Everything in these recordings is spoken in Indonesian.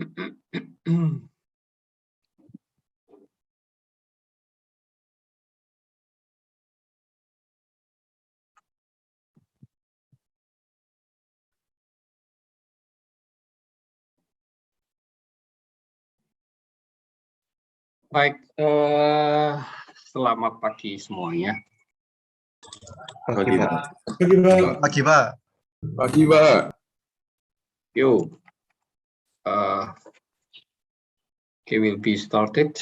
Baik, selamat pagi semuanya. Pagi, Pak. Pagi, Pak. Pagi, Pak. Pagi, Pak. Yo, okay, will be started.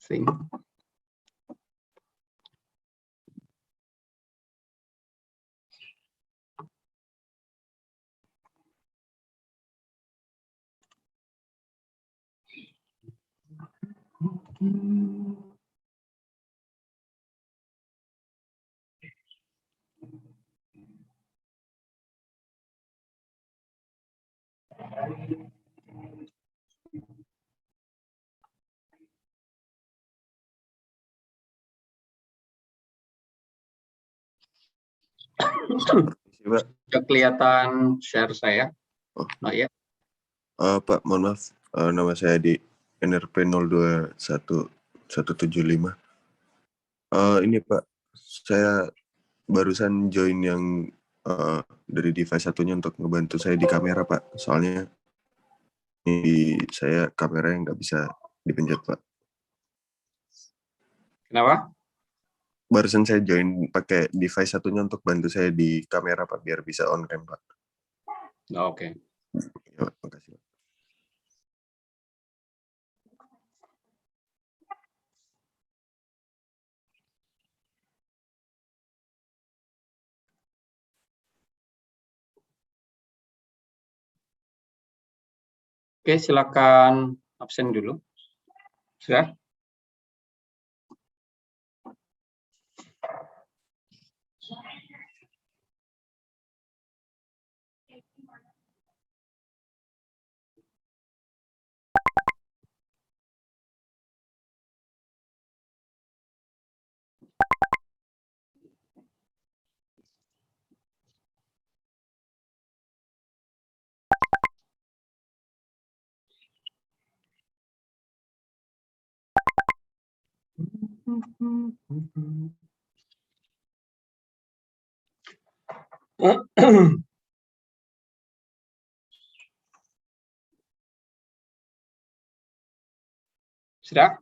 Thing. Sudah kelihatan share saya? Oh ya. Pak, mohon maaf. Nama saya di NRP 021175. Ini Pak, saya barusan join yang dari device satunya untuk ngebantu saya di kamera, Pak. Soalnya ini saya kamera yang nggak bisa dipencet, Pak. Kenapa? Barusan saya join pakai device satunya untuk bantu saya di kamera, Pak, biar bisa on cam, Pak. Oke. Ya, makasih, Pak. Oke, silakan absen dulu. Sudah? Sudah?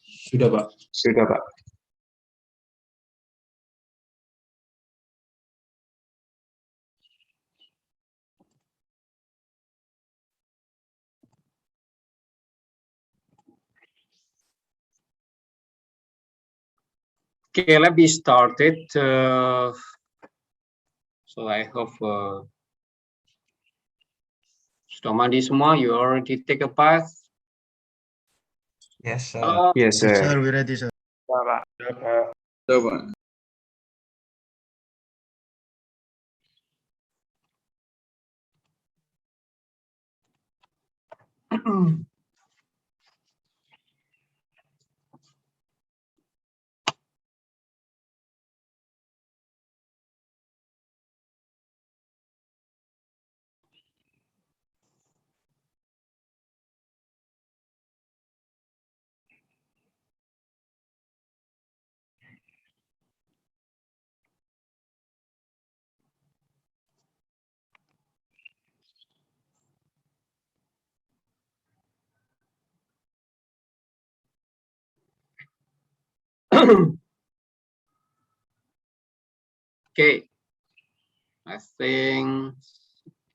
Sudah, Pak. Sudah, Pak. Okay, let me start it. So I hope sudah mandi semua. You already take a bath. Yes, sir. Yes, sir. Sir, we ready, sir. Sudah, Pak. Okay, I think.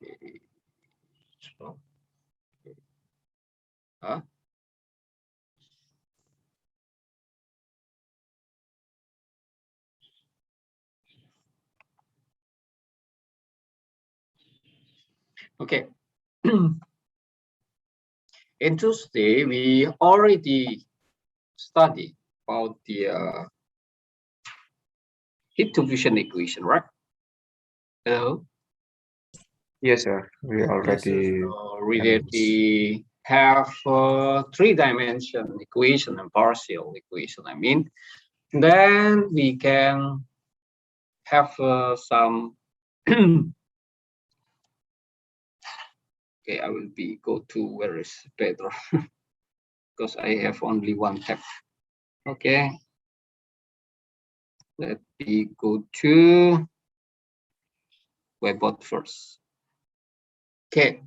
Okay. So, huh? Okay. In Tuesday, we already studied about the heat diffusion equation, right? Hello. Yes, sir. We already We have three-dimension equation and partial equation. I mean, then we can have some Okay, I will go to where is better because I have only one tab. Okay, let me go to Webbot first. Okay,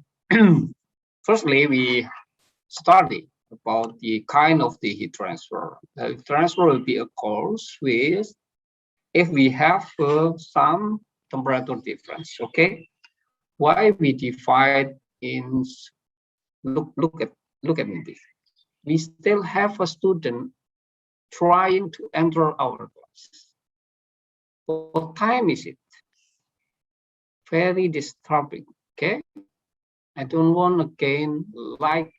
firstly we study about the kind of the heat transfer. The transfer will be a course with if we have some temperature difference. Okay, why we divide in look at me this. We still have a student trying to enter our class. What time is it? Very disturbing. Okay, I don't want again like.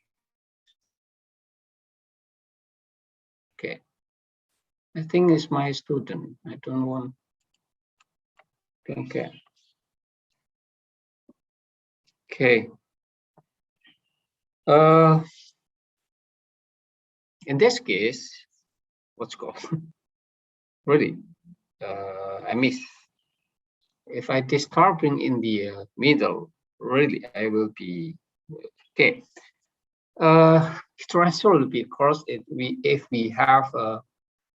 Okay, I think it's my student. I don't want. Okay. Okay. In this case, what's called really? I miss. If I disturbing in the middle, really, I will be okay. Transfer will be, of course, if we have a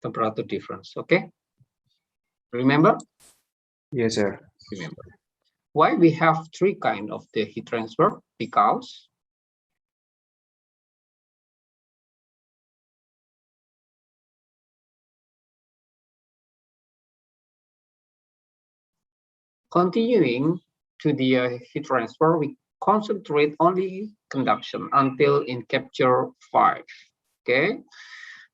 temperature difference. Okay. Remember? Yes, sir. Remember. Why we have three kind of the heat transfer? Because continuing to the heat transfer, we concentrate only conduction until in capture 5. Okay,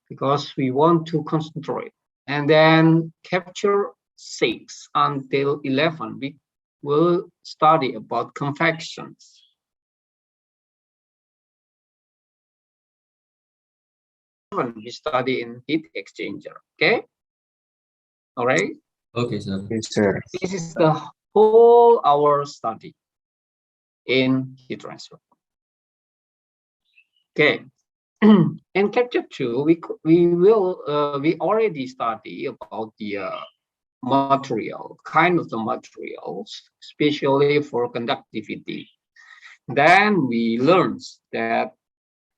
because we want to concentrate, and then capture 6 until 11 we will study about convections. We study in heat exchanger. Okay, all right. Okay, sir. Yes, sir. This is the whole our study in heat transfer. Okay. In capture 2, we already study about the material, kind of the materials, especially for conductivity. Then we learned that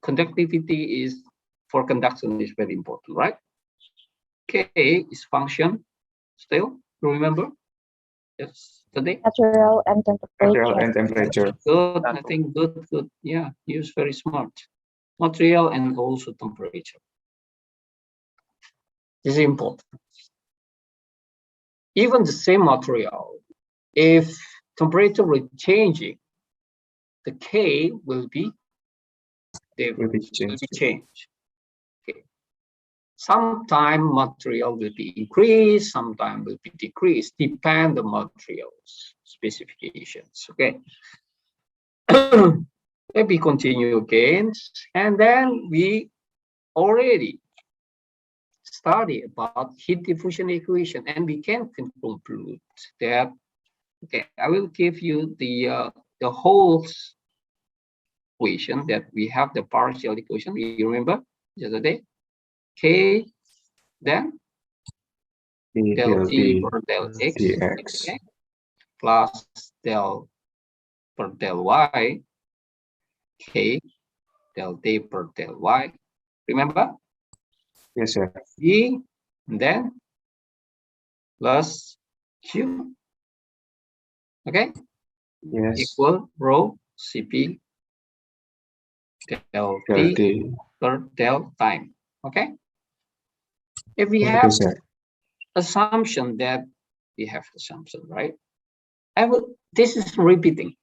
conductivity is for conduction is very important, right? K is function. Still, you remember? Yesterday. Material and temperature. Material and temperature. Good. I think good. Good. Yeah, he was very smart. Material and also temperature. This is important. Even the same material, if temperature is changing, the K will be changed. Okay. Sometime material will be increased, sometime will be decreased, depend the materials specifications. Okay. Let me continue again, and then we already study about heat diffusion equation, and we can conclude that. Okay, I will give you the whole equation that we have the partial equation. You remember yesterday? K then del T per del X, okay, plus del per del Y, K del T per del Y. Remember? Yes, sir. E then plus Q. Okay? Yes. Equal rho Cp del T per del time. Okay? If we have assumption that we have assumption, right? This is repeating.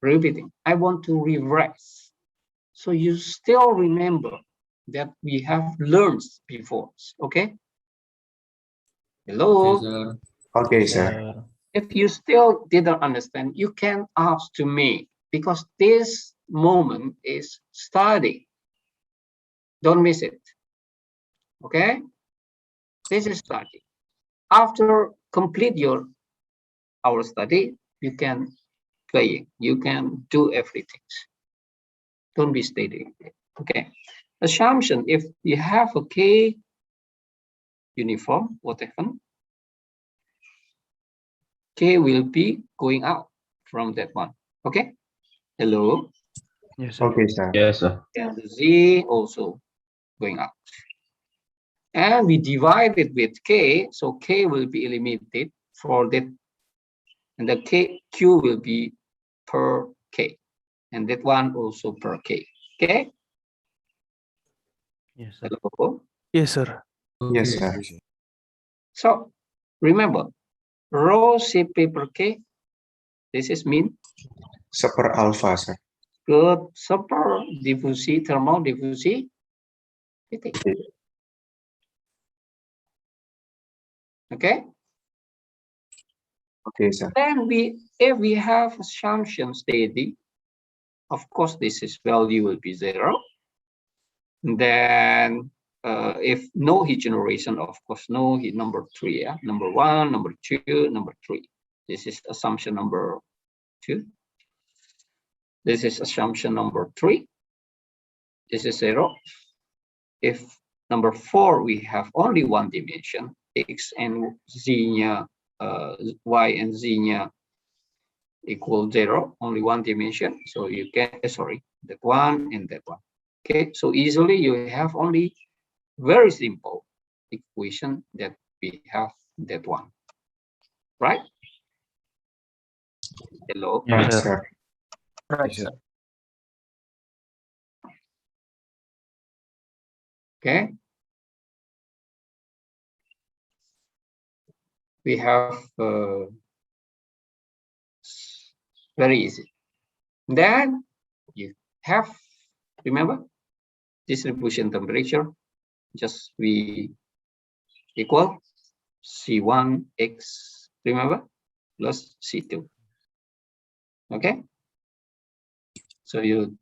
I want to reverse. So you still remember that we have learned before, okay? Hello? Okay, sir. If you still didn't understand, you can ask to me, because this moment is study. Don't miss it, okay? This is study. After complete our study, you can play, you can do everything. Don't be stating. Okay. Assumption, if you have a K uniform, what happens? K will be going out from that one. Okay. Hello. Yes, sir. Okay, sir. Yes, sir. and the Z also going up. And we divide it with K, so K will be eliminated for that, and the Q will be per K, and that one also per K. Okay? Yes, sir. Hello? Yes, sir. Yes, sir. So remember, rho Cp per K, this is mean Seper alpha, sir. good super diffusi, thermal diffusi. Okay? Okay, sir. Then if we have assumption steady, of course, this is value will be 0. Then if no heat generation, of course, no heat number 3. Yeah? Number 1, number 2, number 3. This is assumption number 2. This is assumption number 3. This is 0. If number 4, we have only one dimension, X and Z-nya, Y and Z-nya equal 0, only one dimension. So you can, sorry, that one and that one. Okay, so easily you have only very simple equation that we have that one, right? Hello. Yes, Right, sir. sir. Right, sir. Okay. We have very easy. Then you have, remember, distribution temperature, just we equal C1x, remember, plus C2. Okay. So you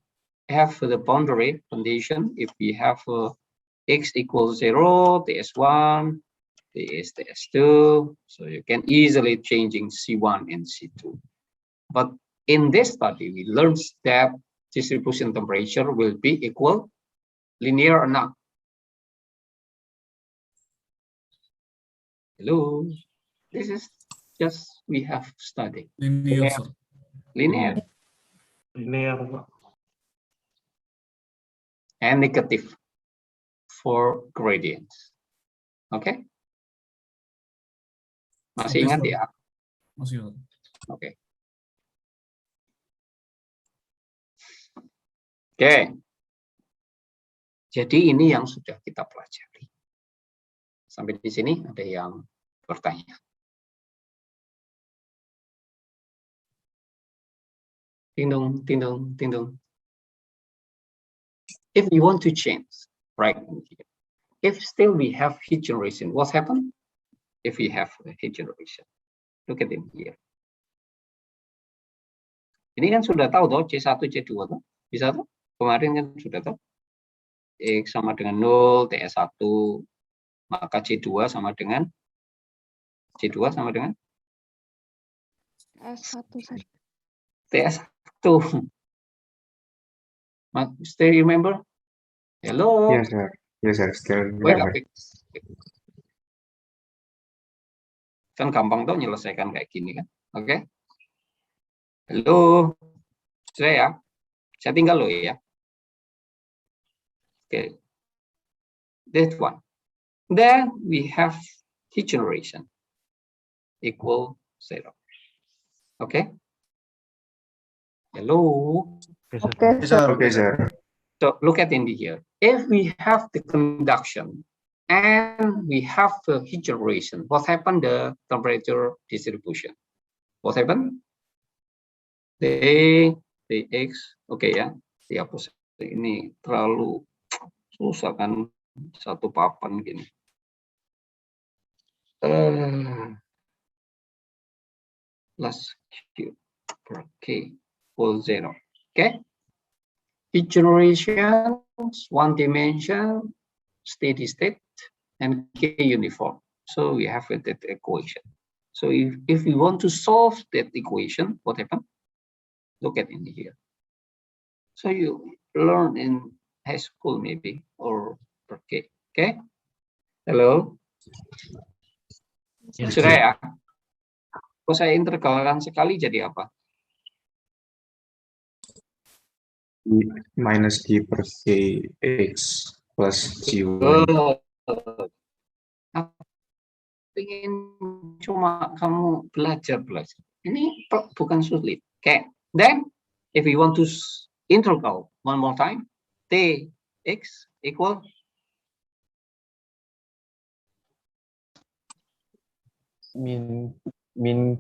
have the boundary condition. If we have x equals 0, ts1, ts2, so you can easily changing C1 and C2. But in this study, we learned that distribution temperature will be equal, linear or not. Hello, this is just we have studied. Linear, sir. Linear and negative for gradients. Okay. Masih Oke, ingat sir. ya? Masih, sir. Oke. Oke. Jadi ini yang sudah kita pelajari. Sampai di sini ada yang bertanya. Ding dong, ding dong, ding dong. If you want to change, right in here. If still we have heat generation, what happened? If we have heat generation, look at it here. Ini kan sudah tahu toh C1, C2 toh? Bisa toh? Kemarin kan sudah tahu. X sama dengan 0, TS1, maka C2 sama dengan C2 sama dengan S1, sir. TS1. Still remember? Hello? Yes, sir. Yes, sir. Still Wait, remember. kan gampang tuh menyelesaikan kayak gini kan. Oke. Halo. Saya tinggal loh ya. Oke. That one. Then we have heat generation equal 0. Okay. Hello. Yes, sir. Okay, sir. Okay, sir. So look at in here. If we have the conduction and we have the heat generation, what happened the temperature distribution? What happened? The X, oke ya, dihapus. Ini terlalu susah kan, satu papan gini. Plus Q per K equal 0. Okay. Heat generation, one dimension, steady state, and K uniform. So we have that equation. So if we want to solve that equation, what happens? Look at in here. So you learn in high school maybe or per K. Okay. Hello. Yes, Sudah sir. ya? Kalau saya interkalkan sekali jadi apa? minus D per Kx plus Gy. Ingin cuma kamu belajar. Ini bukan sulit. Okay. Then, if we want to integral one more time, Tx equal min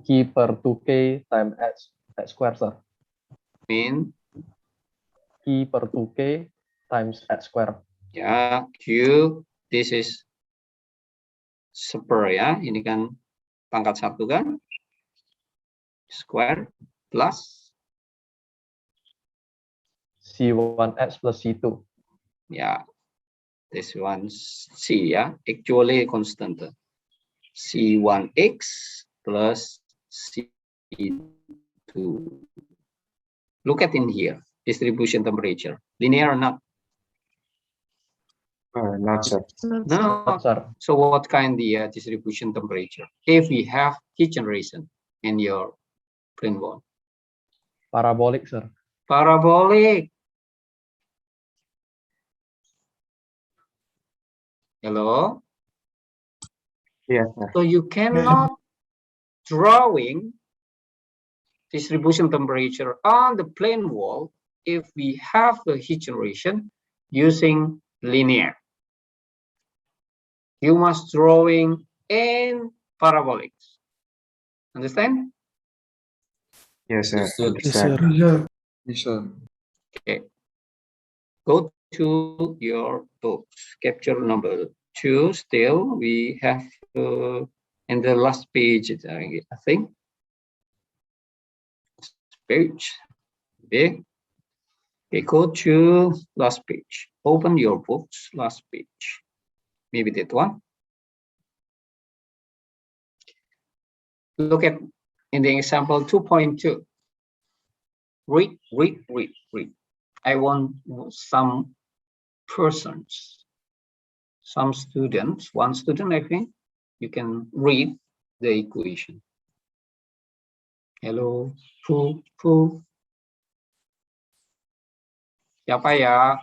Q per 2K times x square, sir. min Q per 2K times x square. ya Q, this is super ya, ini kan pangkat 1 kan, square plus C1x plus C2. ya, this one C ya, actually constant. C1x plus C2. Look at in here, distribution temperature, linear or not? Not sir. No. Sir, So what kind the distribution temperature? If we have heat generation in your plane wall, parabolic, sir. parabolic. Hello. Yes, sir. So you cannot drawing distribution temperature on the plane wall if we have a heat generation using linear. You must drawing in parabolics. Understand? Yes, sir. Yes, sir. Yes, sir. Okay. Go to your books. Capture number 2. Still, we have in the last page, I think. Page. Okay. Okay. Go to last page. Open your books. Last page. Maybe that one. Look at in the example 2.2. Read. I want some persons, some students, one student, I think, you can read the equation. Hello, who? Siapa ya?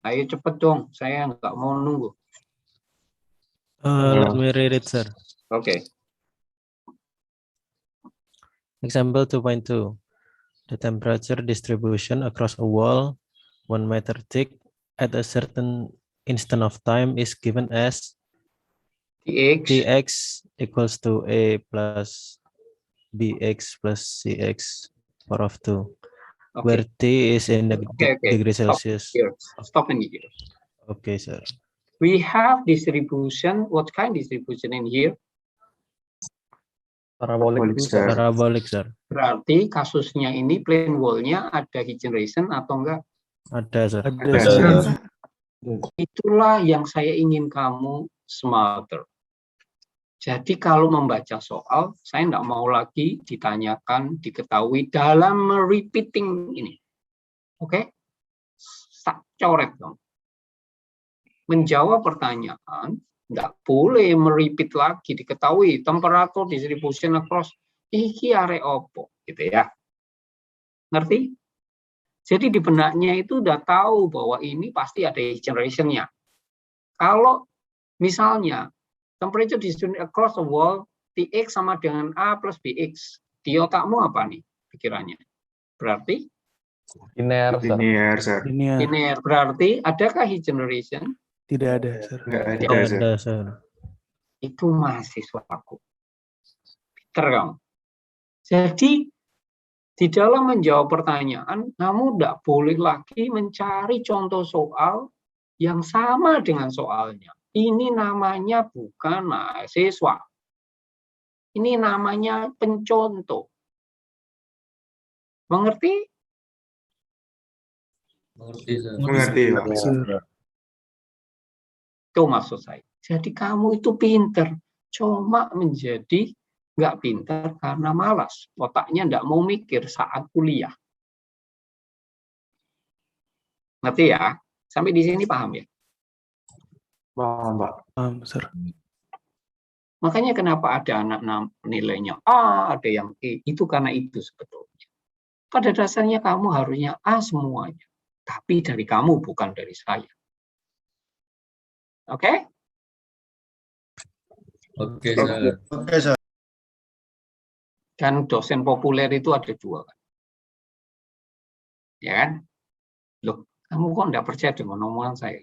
Ayo cepet dong, saya nggak mau nunggu. Let me read it, sir. Okay. Example 2.2. The temperature distribution across a wall 1 meter thick at a certain instant of time is given as Tx equals to A plus Bx plus Cx power of 2, where Okay. T is in the Okay. degree Stop Celsius. here. Stop in here. Okay, sir. We have distribution. What kind of distribution in here? Parabolic, Parabolic, sir. Parabolic, sir. Berarti kasusnya ini plane wall-nya ada heat generation atau enggak? Ada, sir. Ada, sir. Itulah yang saya ingin kamu smarter. Jadi kalau membaca soal, saya enggak mau lagi ditanyakan, diketahui dalam repeating ini. Oke? Coret dong. Menjawab pertanyaan, enggak boleh merepeat lagi, diketahui temperatur distribution across iki arek opo gitu ya. Ngerti? Jadi di benaknya itu udah tahu bahwa ini pasti ada generation-nya. Kalau misalnya temperature distribution across the wall Tx sama dengan A plus Bx, di otakmu apa nih pikirannya? Berarti linear, sir. Linear, sir. linear. Berarti adakah heat generation? Tidak ada, sir. Nggak ada, Tidak sir. ada, sir. Itu mahasiswaku. Pinter kamu. Jadi di dalam menjawab pertanyaan, kamu tidak boleh lagi mencari contoh soal yang sama dengan soalnya. Ini namanya bukan mahasiswa. Ini namanya pencontoh. Mengerti? Mengerti, Pak. Itu maksud saya. Jadi kamu itu pinter. Cuma menjadi nggak pintar karena malas. Otaknya nggak mau mikir saat kuliah. Ngerti ya? Sampai di sini paham ya? Paham, Pak. Sir. Makanya kenapa ada anak nilainya A, ada yang E. Itu karena itu sebetulnya. pada dasarnya kamu harusnya A semuanya. Tapi dari kamu, bukan dari saya. Oke? Oke, Sir. Oke, Sir. Dan dosen populer itu ada 2 kan. Ya kan? Loh, kamu kok enggak percaya dengan omongan saya?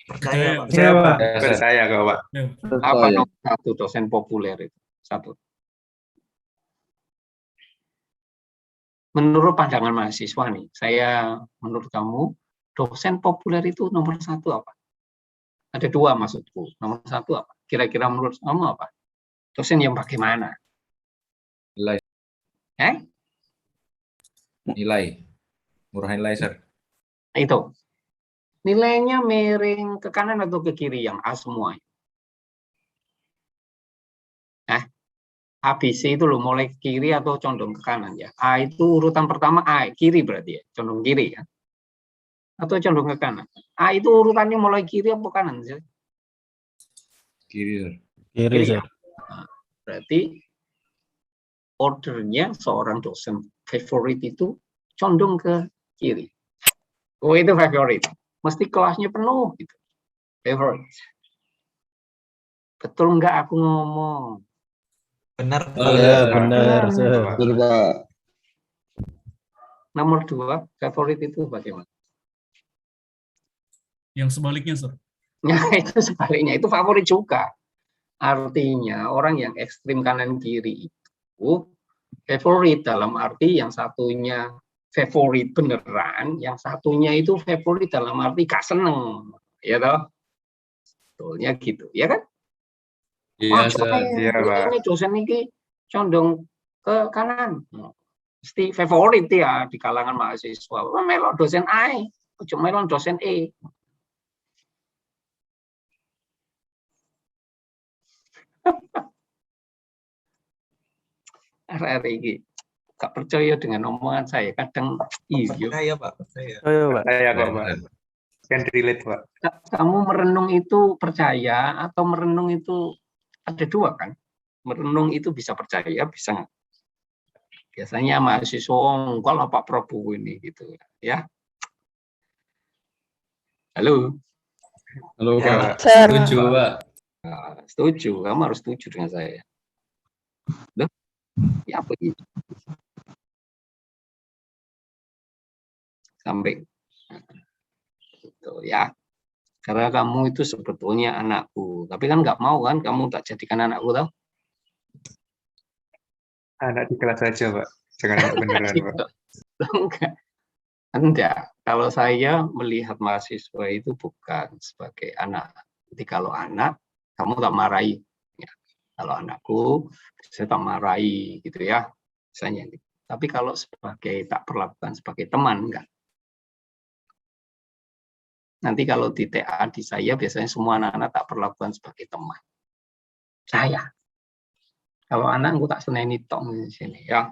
Percaya, Pak. Ya, Sir. Percaya kok, Pak. Apa nomor 1 dosen populer itu? 1. Menurut pandangan mahasiswa nih, menurut kamu, dosen populer itu nomor 1 apa? Ada 2 maksudku. Nomor 1 apa? Kira-kira menurut kamu apa? Dosen yang bagaimana? Nilai. Nilai. Murah nilai, Sir. Itu. Nilainya miring ke kanan atau ke kiri yang A semua? ABC itu loh, mulai ke kiri atau condong ke kanan ya? A itu urutan pertama A, kiri berarti ya, condong kiri ya? Atau condong ke kanan? A itu urutannya mulai kiri atau kanan sih? Kiri, Sir. Kiri, ya? Sir. Nah, berarti ordernya seorang dosen favorit itu condong ke kiri. Oh, itu favorit. Mesti kelasnya penuh gitu. Favorite. Betul nggak aku ngomong? Benar. Ya, benar, Sir. Betul, Pak. Nomor 2, favorit itu bagaimana? Yang sebaliknya, Sir. Nah, itu sebaliknya, itu favorit juga. Artinya orang yang ekstrim kanan kiri itu favorit dalam arti yang satunya favorit beneran, yang satunya itu favorit dalam arti gak seneng, ya toh? Betulnya gitu, ya kan? Iya, Sir. Iya, Pak. Ini dosen ini condong ke kanan. Mesti favorit ya di kalangan mahasiswa. Melok dosen A, cuma melok dosen E. Hari ini gak percaya dengan omongan saya. Kadang iya. Percaya, Pak. Percaya. Percaya kok, Pak. Can relate, Pak. Kamu merenung itu percaya atau merenung itu ada 2 kan? Merenung itu bisa percaya, bisa nggak? Biasanya mahasiswa enggak lah Pak Prabowo ini gitu ya. Halo. Halo, Ya, Pak. Setuju, Pak. Nah, setuju, kamu harus setuju dengan saya. Loh, ya apa ini? Sampai gitu ya. Karena kamu itu sebetulnya anakku, tapi kan nggak mau kan kamu tak jadikan anakku tau? Anak di kelas saja, Pak. Jangan anak beneran, Pak. Enggak. Kalau saya melihat mahasiswa itu bukan sebagai anak. Jadi kalau anak, kamu tak marahi. Ya. Kalau anakku, saya tak marahi gitu ya. Misalnya. Tapi kalau sebagai tak perlakukan sebagai teman, enggak. Nanti kalau di TA di saya biasanya semua anak-anak tak perlakukan sebagai teman. Saya. Kalau anak aku tak seneni tong di sini ya.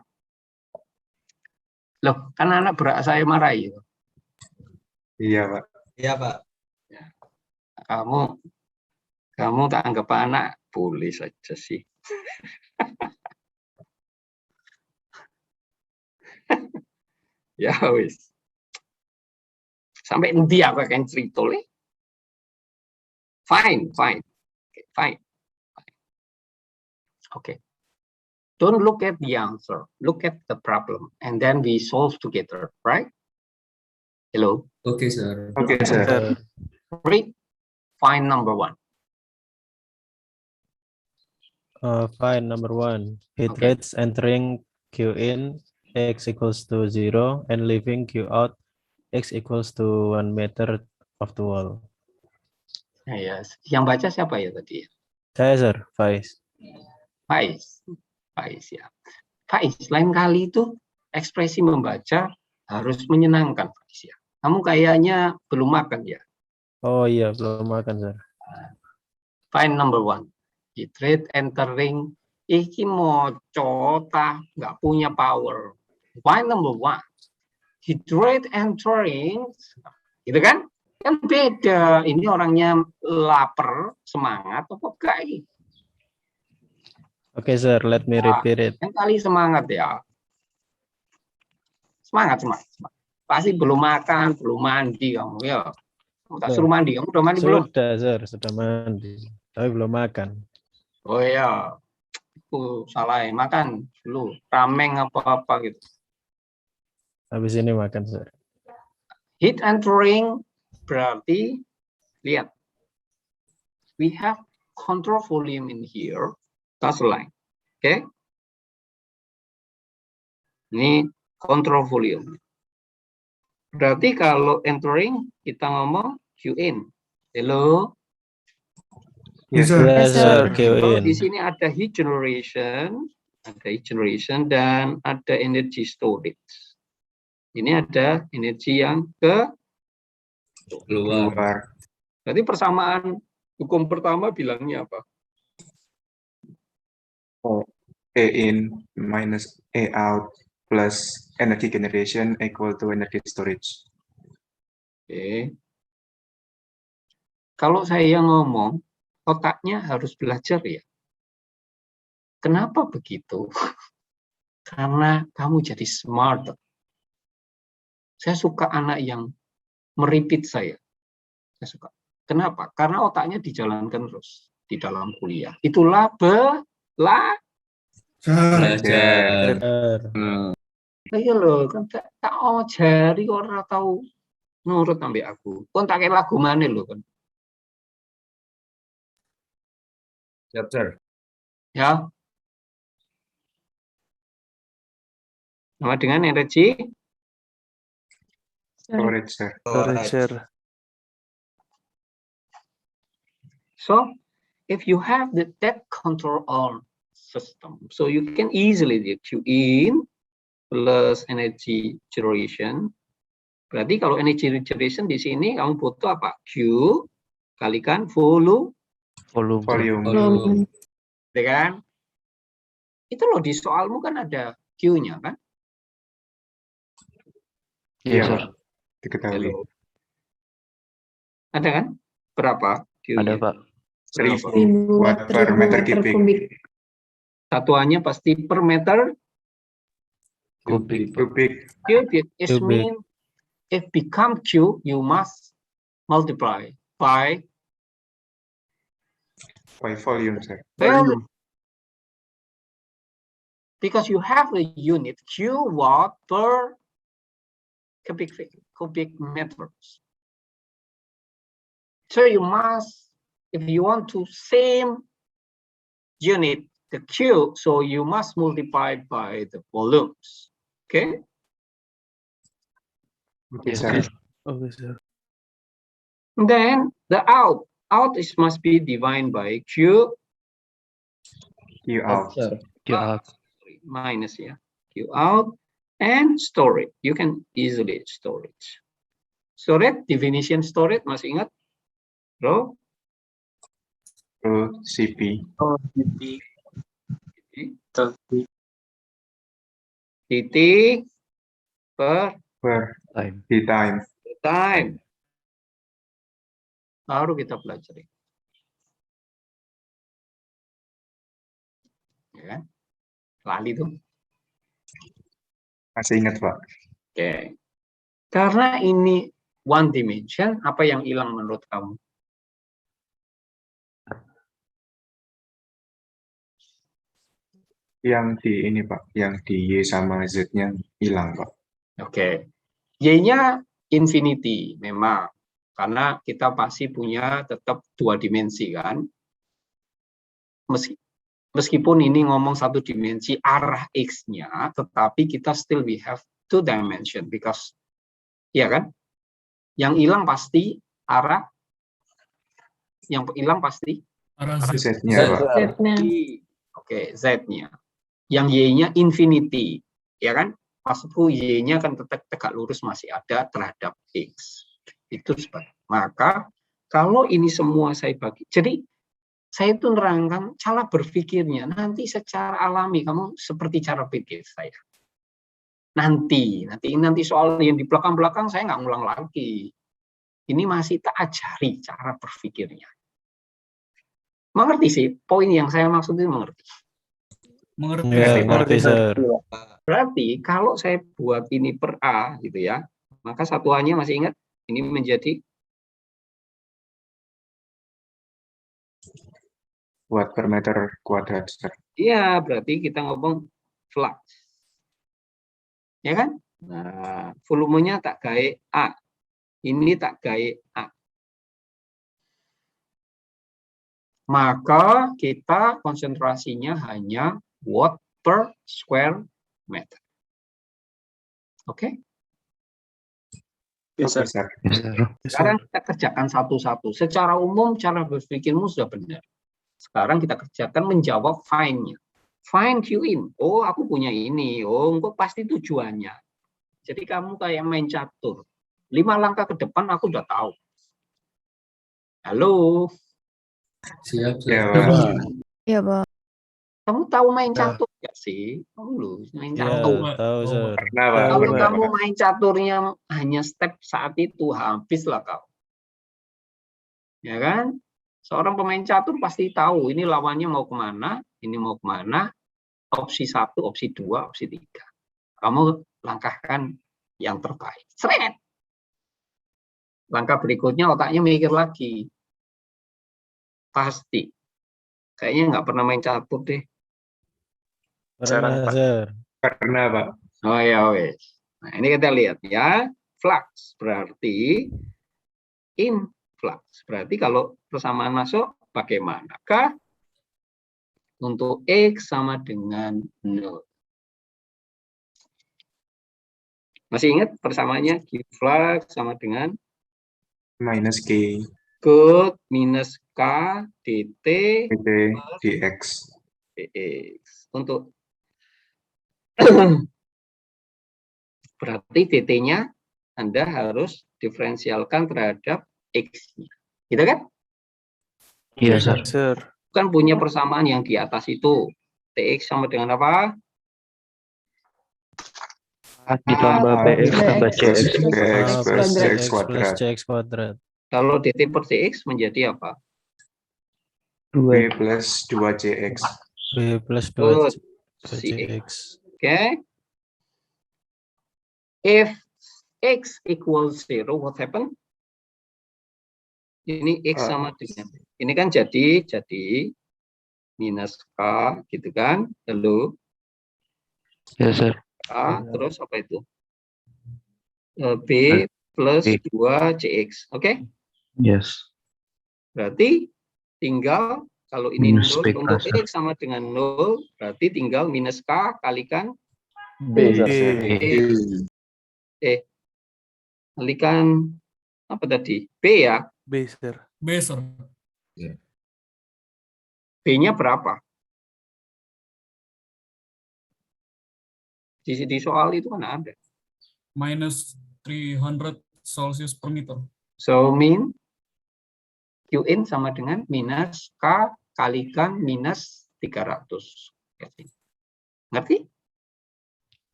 Loh, kan anak berak saya marahi. Iya, Pak. iya, Pak. Kamu tak anggap anak, boleh saja sih. Ya wis. Sampai nanti aku akan cerita le. Fine. Okay. Don't look at the answer. Look at the problem, and then we solve together, right? Hello. Oke, Sir. Oke, Sir. Read. Find number 1. Find number 1. Heat Okay. rates entering Q in X equals to 0 and leaving Q out X equals to 1 meter of the wall. Nah, ya, yang baca siapa ya tadi? Saya, Sir. Faiz. Faiz ya. Faiz, lain kali itu ekspresi membaca harus menyenangkan, Faiz ya. Kamu kayaknya belum makan ya. Oh iya, belum makan, Sir. Find number 1. Heat rate entering, iki moco tah nggak punya power. Find number 1. Heat rate entering, gitu kan? Kan beda. Ini orangnya lapar, semangat, apa enggak? Okay, sir. Let me repeat it. Yang kali semangat ya. Semangat. Pasti belum makan, belum mandi kamu ya. Kamu tak Loh, suruh mandi, kamu udah mandi belum? Sudah, Sir, sudah mandi. Tapi belum makan. Oh iya, itu salah ya. Makan dulu, rameng apa-apa gitu. Habis ini makan, Sir. Heat entering berarti, lihat. We have control volume in here. That's line. Oke. Ini control volume. Berarti kalau entering, kita ngomong Q in. Hello. Yes, Yes, Sir. Kalau Q di in. sini ada heat generation, dan ada energy storage. Ini ada energi yang Keluar. Berarti persamaan hukum pertama bilangnya apa? A in minus A out plus energy generation equal to energy storage. Oke. Kalau saya ngomong, otaknya harus belajar ya. Kenapa begitu? Karena kamu jadi smart. Saya suka anak yang meripit saya. Saya suka. Kenapa? Karena otaknya dijalankan terus di dalam kuliah. Itulah Belajar. Sir. Ayo loh, kan tak ajari orang tahu nurut sampai aku. Kon tak kayak lagu mana lo kan? Siap, Sir. Ya. Sama dengan energi Storage, sir. So, if you have that control on system, so you can easily do Q in plus energy generation. Berarti kalau energy generation di sini kamu butuh apa? Q kalikan volume, ya kan? Itu loh di soalmu kan ada Q-nya kan? Iya, Pak. Diketahui. Hello. Ada kan? Berapa Q-nya? Ada, Pak. 1000 watt per meter kubik. Satuannya pasti per meter Kubik. Kubik. cubic. It Cubic. means if become Q, you must multiply by Volume, sir. volume. Because you have a unit Q watt per cubic meters. So you must, if you want to same unit, the Q, so you must multiply by the volumes. Okay? Okay, Yes, sir. sir. Okay, Sir. And then the out is must be divided by Q Q out. Q out. minus ya. Q out and storage. You can easily storage. Storage, definition storage masih ingat? Bro? Through CP. Titik per Per Time. time. time. Baru kita pelajari. Ya kan? Lali tuh. Masih ingat, Pak? Oke. Karena ini one dimension, apa yang hilang menurut kamu? Yang di ini, Pak. Yang di Y sama Z-nya hilang, Pak. Oke. Y-nya infinity memang. Karena kita pasti punya tetap dua dimensi kan. Meskipun ini ngomong satu dimensi arah X-nya, tetapi kita still we have two dimension because ya kan? Yang hilang pasti arah Z-nya, Pak. Oke, Z-nya. Yang Y-nya infinity, ya kan? Maksudku Y-nya kan tetap tegak lurus masih ada terhadap X. Itu sebab. Maka kalau ini semua saya bagi, jadi saya itu nerangkan cara berpikirnya nanti secara alami kamu seperti cara pikir saya. Nanti soal yang di belakang saya nggak ngulang lagi. Ini masih tak ajari cara berpikirnya. Mengerti sih poin yang saya maksud itu mengerti. Ya, ngerti, Sir. Berarti kalau saya buat ini per A gitu ya, maka satuannya masih ingat ini menjadi Watt per meter kuadrat. iya, berarti kita ngomong flux. Ya kan? Nah, volumenya tak gawe A. Ini tak gawe A. Maka kita konsentrasinya hanya watt per square meter. Oke? Yes, sir. Yes, sir. Sekarang kita kerjakan satu-satu. Secara umum cara berpikirmu sudah benar. Sekarang kita kerjakan menjawab find-nya. Find Q in. Oh, aku punya ini. Oh, engkau pasti tujuannya. Jadi kamu kayak main catur. 5 langkah ke depan aku udah tahu. Halo. Siap, Ya, siap. Pak. Iya, Bang. Kamu tahu main Ya. catur nggak sih? Kamu loh, main Ya, catur. tahu, Sir. Pernah, Pak. Kalau Pernah, kamu Pak. main caturnya hanya step saat itu, habislah kau. Ya kan? Seorang pemain catur pasti tahu ini lawannya mau kemana, ini mau kemana, opsi 1, opsi 2, opsi 3. Kamu langkahkan yang terbaik. Seret. Langkah berikutnya otaknya mikir lagi. Pasti. Kayaknya nggak pernah main catur deh. Pernah, Pak. Sir. Pernah, Pak. Oh ya wes. Nah ini kita lihat ya. Flux berarti influx. Berarti kalau persamaan masuk bagaimanakah? Untuk X sama dengan 0. Masih ingat persamaannya? Q flux sama dengan Minus K good minus K dt dt dx. dx. Untuk berarti dt-nya Anda harus diferensialkan terhadap X-nya. Gitu kan? Iya, sir. Kan punya persamaan yang di atas itu. Tx sama dengan apa? A ditambah BX tambah CX. Dx plus A CX plus kuadrat. CX kuadrat. Kalau dt per dx menjadi apa? B 2 plus 2cx. B plus 2 Good. CX. Okay. If x equals 0, what happen? Ini x sama dengan ini kan jadi minus k gitu kan? Lalu Yes, sir. k terus apa itu? B plus B. 2cx. Oke? Yes. Berarti tinggal kalau ini Minus 0 B untuk plus, sir. x sama dengan 0, berarti tinggal minus k kalikan B, Sir. kalikan apa tadi? B ya. B, sir. B-nya berapa? Di soal itu kan ada. Minus 300 Celsius per meter. So mean Qin sama dengan minus K kalikan minus 300. Ngerti?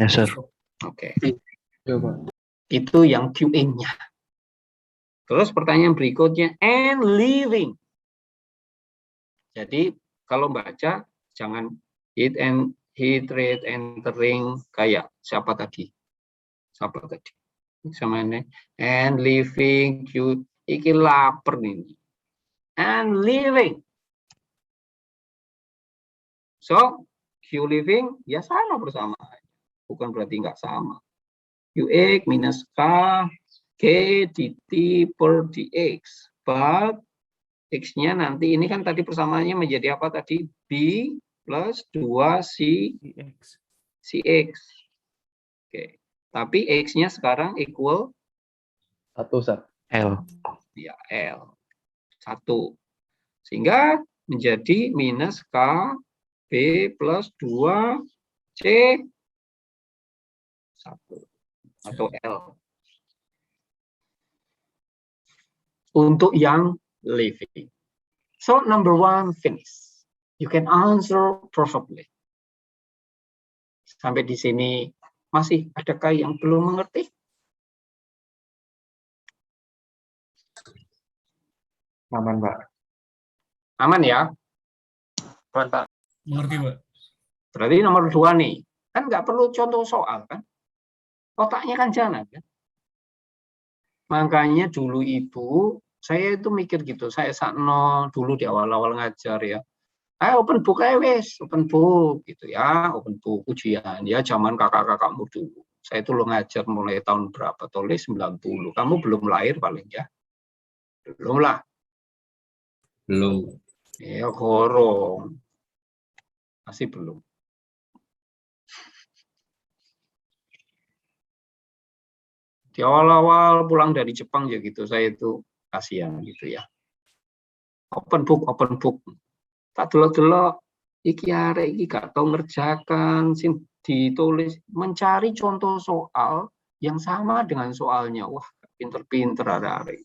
Yes, sir. Oke. Itu yang Qin-nya. Terus pertanyaan berikutnya, and living. Jadi kalau baca jangan hit rate entering kayak siapa tadi? Sama ini. And living Q iki lapar nih. And living. So Q living ya sama bersamaan. Bukan berarti nggak sama. Qx minus K K dt per dx. But X-nya nanti ini kan tadi persamaannya menjadi apa tadi? B plus 2C CX. Oke. Tapi X-nya sekarang equal 1, Sir. L. ya L. 1. Sehingga menjadi minus K B plus 2C 1 atau L. Untuk yang living. So number 1 finish. You can answer perfectly. Sampai di sini masih adakah yang belum mengerti? Aman, Pak. Aman ya? Mengerti, Pak? Berarti nomor 2 nih. Kan nggak perlu contoh soal kan. Otaknya kan jalan kan. Makanya dulu itu saya itu mikir gitu. Saya sakno dulu di awal-awal ngajar ya. Open book aja wes, open book gitu ya, open book ujian ya zaman kakak-kakakmu dulu. Saya itu lo ngajar mulai tahun berapa? Tulis 90. Kamu belum lahir paling ya. Belum lah. Belum. Ya gorong. Masih belum. Di awal-awal pulang dari Jepang ya gitu, saya itu kasihan gitu ya. Open book. Tak delok-delok, iki arek iki gak tau ngerjakan, sing ditulis, mencari contoh soal yang sama dengan soalnya. Wah, pinter-pinter arek-arek.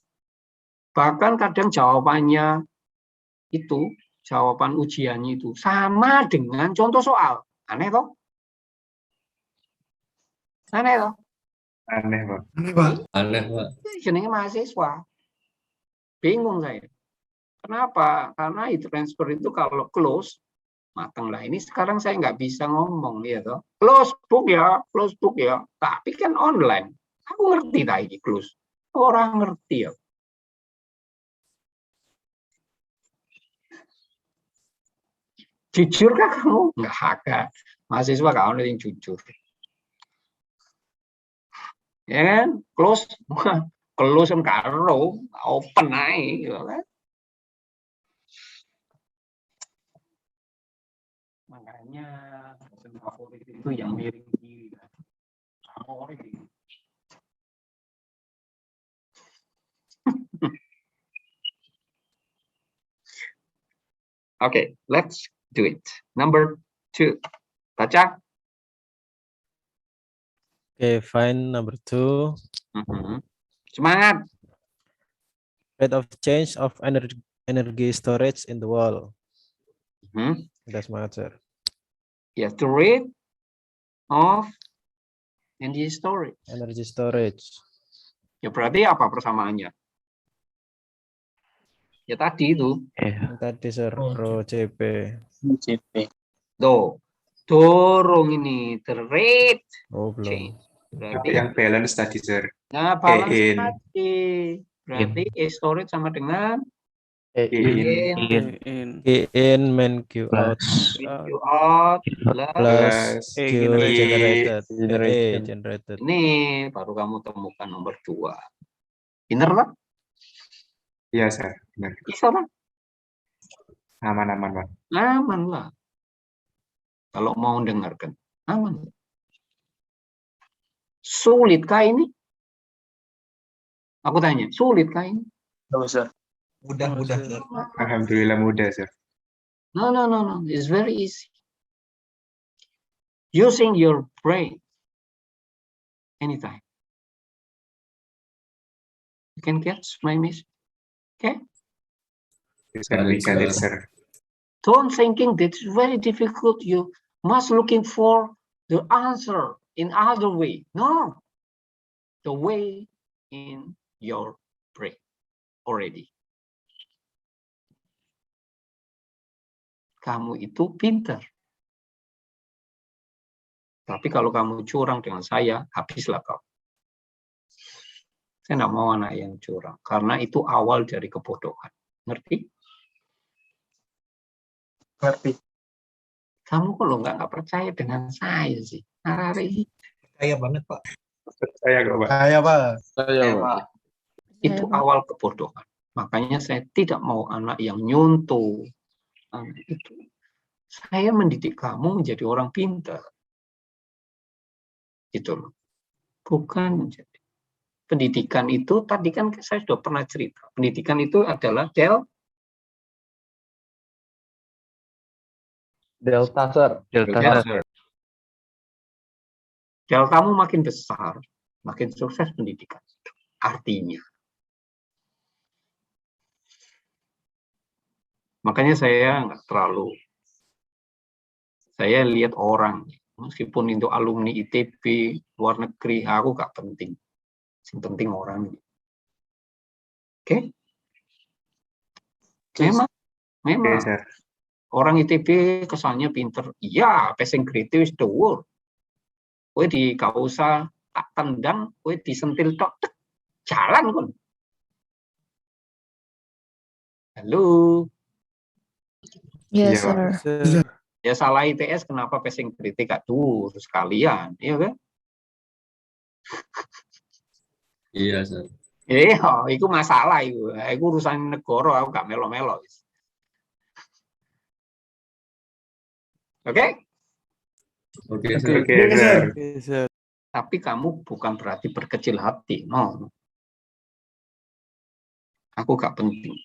Bahkan kadang jawabannya itu, jawaban ujiannya itu sama dengan contoh soal. Aneh toh? Aneh toh? Aneh, Pak. Aneh, Pak. Jenenge mahasiswa. Bingung saya. Kenapa? Karena e-transfer itu kalau close, matang lah. Ini sekarang saya nggak bisa ngomong ya toh. Close book ya. Tapi kan online. Aku ngerti lah ini close. Orang ngerti ya. Jujur kah kamu? Nggak ada. Mahasiswa kamu yang jujur. Ya kan? Close kan karo, open aja gitu kan. Makanya favorit itu yang miring kiri. Okay, let's do it. Number 2. Baca. Okay, find number 2. Semangat. Rate of change of energy storage in the world. Udah semangat, sir. Yes, the rate of energy storage. Energy storage. Ya berarti apa persamaannya? Ya tadi itu. Yang tadi, sir. Rho CP. Tuh. Dorong ini. The rate Oh, belum. change. Berarti Yang balance tadi, sir. nah, balance in. tadi. Berarti storage sama dengan in main Q out Q out plus Q in. generated. Ini baru kamu temukan nomor 2. Bener Pak? Iya, sir. Benar. Bisa Pak? Aman-aman, Pak. Aman lah. Kalau mau dengarkan. Aman. Sulitkah ini? Aku tanya, sulitkah ini? Mudah. Alhamdulillah mudah, sir. No. It's very easy. Using your brain anytime. You can catch my message. Okay? Sir. Don't thinking that's very difficult. You must looking for the answer in other way. No. The way in your brain already. Kamu itu pintar. Tapi kalau kamu curang dengan saya, habislah kau. Saya tidak mau anak yang curang. Karena itu awal dari kebodohan. Ngerti? Ngerti. Kamu kalau nggak percaya dengan saya sih. Percaya banget, Pak. Saya kok, Pak. Itu awal kebodohan. Makanya saya tidak mau anak yang nyuntuh. Itu. Saya mendidik kamu menjadi orang pintar. Gitu loh. Bukan menjadi. Pendidikan itu, tadi kan saya sudah pernah cerita. Pendidikan itu adalah Delta, sir. Deltamu makin besar, makin sukses pendidikan. Artinya. Makanya saya nggak terlalu. Saya lihat orang, meskipun itu alumni ITB, luar negeri, aku nggak penting. Yang penting orang. Oke? Memang. Sir. Orang ITB kesannya pinter. Iya, passing grade is the world. kowe gak usah tak tendang, kowe disentil tok, tek, jalan kon. Halo. Iya, Yes, Pak. sir. Ya salah ITS kenapa passing kritik gak dur sekalian, iya kan? Iya, Sir. Iya, itu masalah itu. Itu urusan negara, aku gak melo-melo. Oke? Oke, Oke, Sir. Oke, Sir. Sir. Tapi kamu bukan berarti berkecil hati, no. Aku gak penting.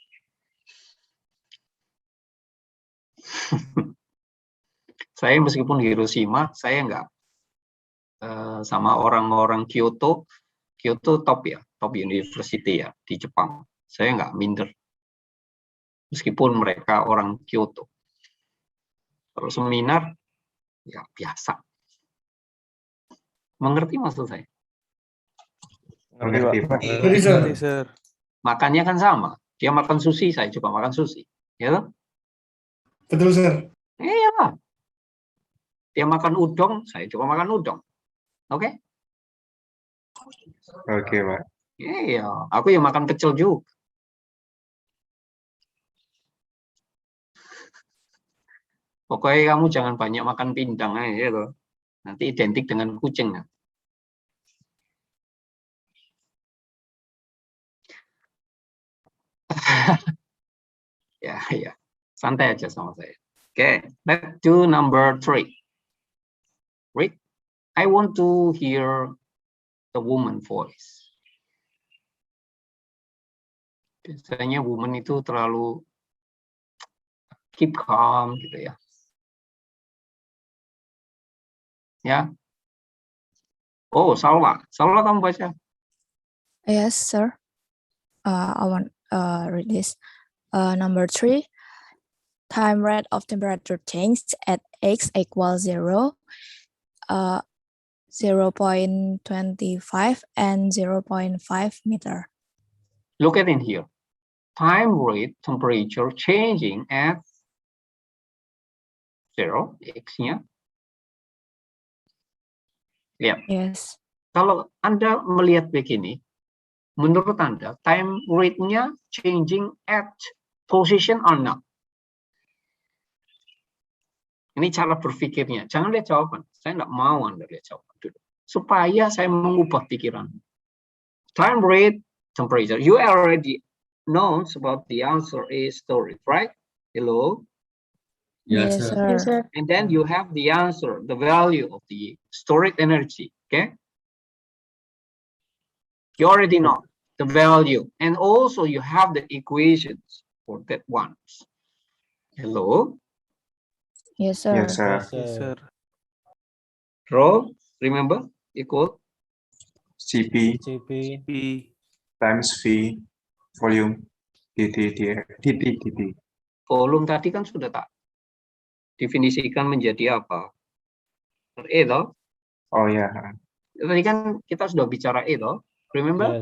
Saya meskipun Hiroshima, saya nggak sama orang-orang Kyoto. Kyoto top ya, top university ya di Jepang. Saya nggak minder. Meskipun mereka orang Kyoto. Kalau seminar, ya biasa. Mengerti maksud saya? Mengerti, Pak. Ngerti, Sir. Makannya kan sama. Dia makan sushi, saya juga makan sushi. Ya kan? Betul, Sir. Iya. Dia makan udang, saya juga makan udang. Oke? Oke, Pak. Iya, aku yang makan pecel juga. Pokoknya kamu jangan banyak makan pindang aja gitu. Nanti identik dengan kucing. Ya. Santai aja sama saya. Oke, let's do number 3. Rick, I want to hear the woman voice. Biasanya woman itu terlalu keep calm gitu ya. Ya. Oh, Salwa. Salwa kamu baca. Yes, sir. I want read this. Number 3. Time rate of temperature change at x equals 0, 0.25 and 0.5 meter. Look at in here. Time rate temperature changing at 0, x-nya. Lihat. Yes. Kalau Anda melihat begini, menurut Anda, time rate-nya changing at position or not? Ini cara berpikirnya. Jangan lihat jawaban. Saya tidak mau Anda lihat jawaban dulu. Supaya saya mengubah pikiran. Time rate, temperature. You already know about the answer is storage, right? Hello? Yes, Yes, sir. sir. And then you have the answer, the value of the stored energy, okay? You already know the value. And also you have the equations for that one. Hello? Yes, sir. Yes, sir. Yes, sir. Rho, remember, equal CP CP times V volume dt. volume tadi kan sudah tak definisikan menjadi apa? E toh? Oh ya. Tadi kan kita sudah bicara E toh? Remember?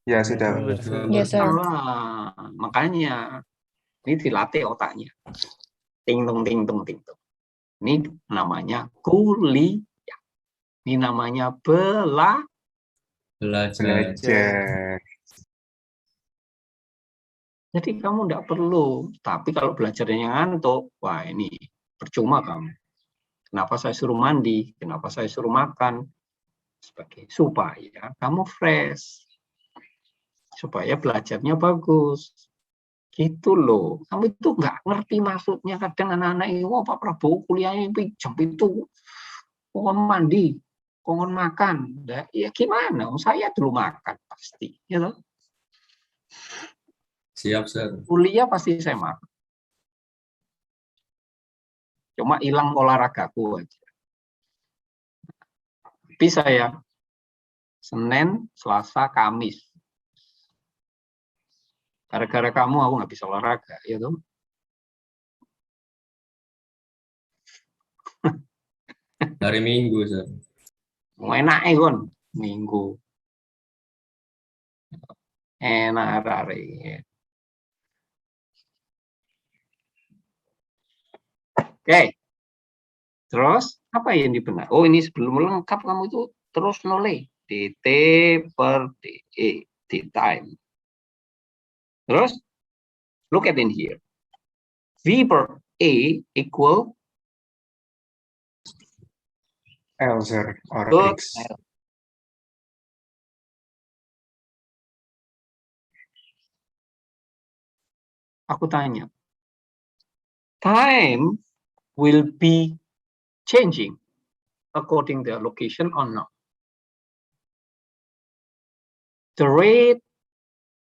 Ya, sudah. Yes, sir. Ah, makanya ini dilatih otaknya. Ting tung ting tung ting tung. Ini namanya kuliah. Ini namanya Belajar. Belajar. Jadi kamu tidak perlu. Tapi kalau belajarnya ngantuk, wah ini percuma kamu. Kenapa saya suruh mandi? Kenapa saya suruh makan? Supaya kamu fresh. Supaya belajarnya bagus. Gitu loh. Kamu itu nggak ngerti maksudnya. Kadang anak-anak ini, wah Pak Prabowo kuliahnya jam itu. Kongon mandi, kongon makan. Ya gimana? Saya dulu makan pasti. Ya toh? Siap, sir. Kuliah pasti saya makan. Cuma hilang olahragaku aja. Tapi saya Senin, Selasa, Kamis. Gara-gara kamu aku nggak bisa olahraga, ya toh? Hari Minggu, sir. Enak kon Minggu. Enak hari. Oke. Terus apa yang dibenar? Oh, ini sebelum lengkap kamu itu terus noleh dt per de d time. Terus look at in here. V per a equal L, sir, or good X. L. Aku tanya, time will be changing according to the location or not? The rate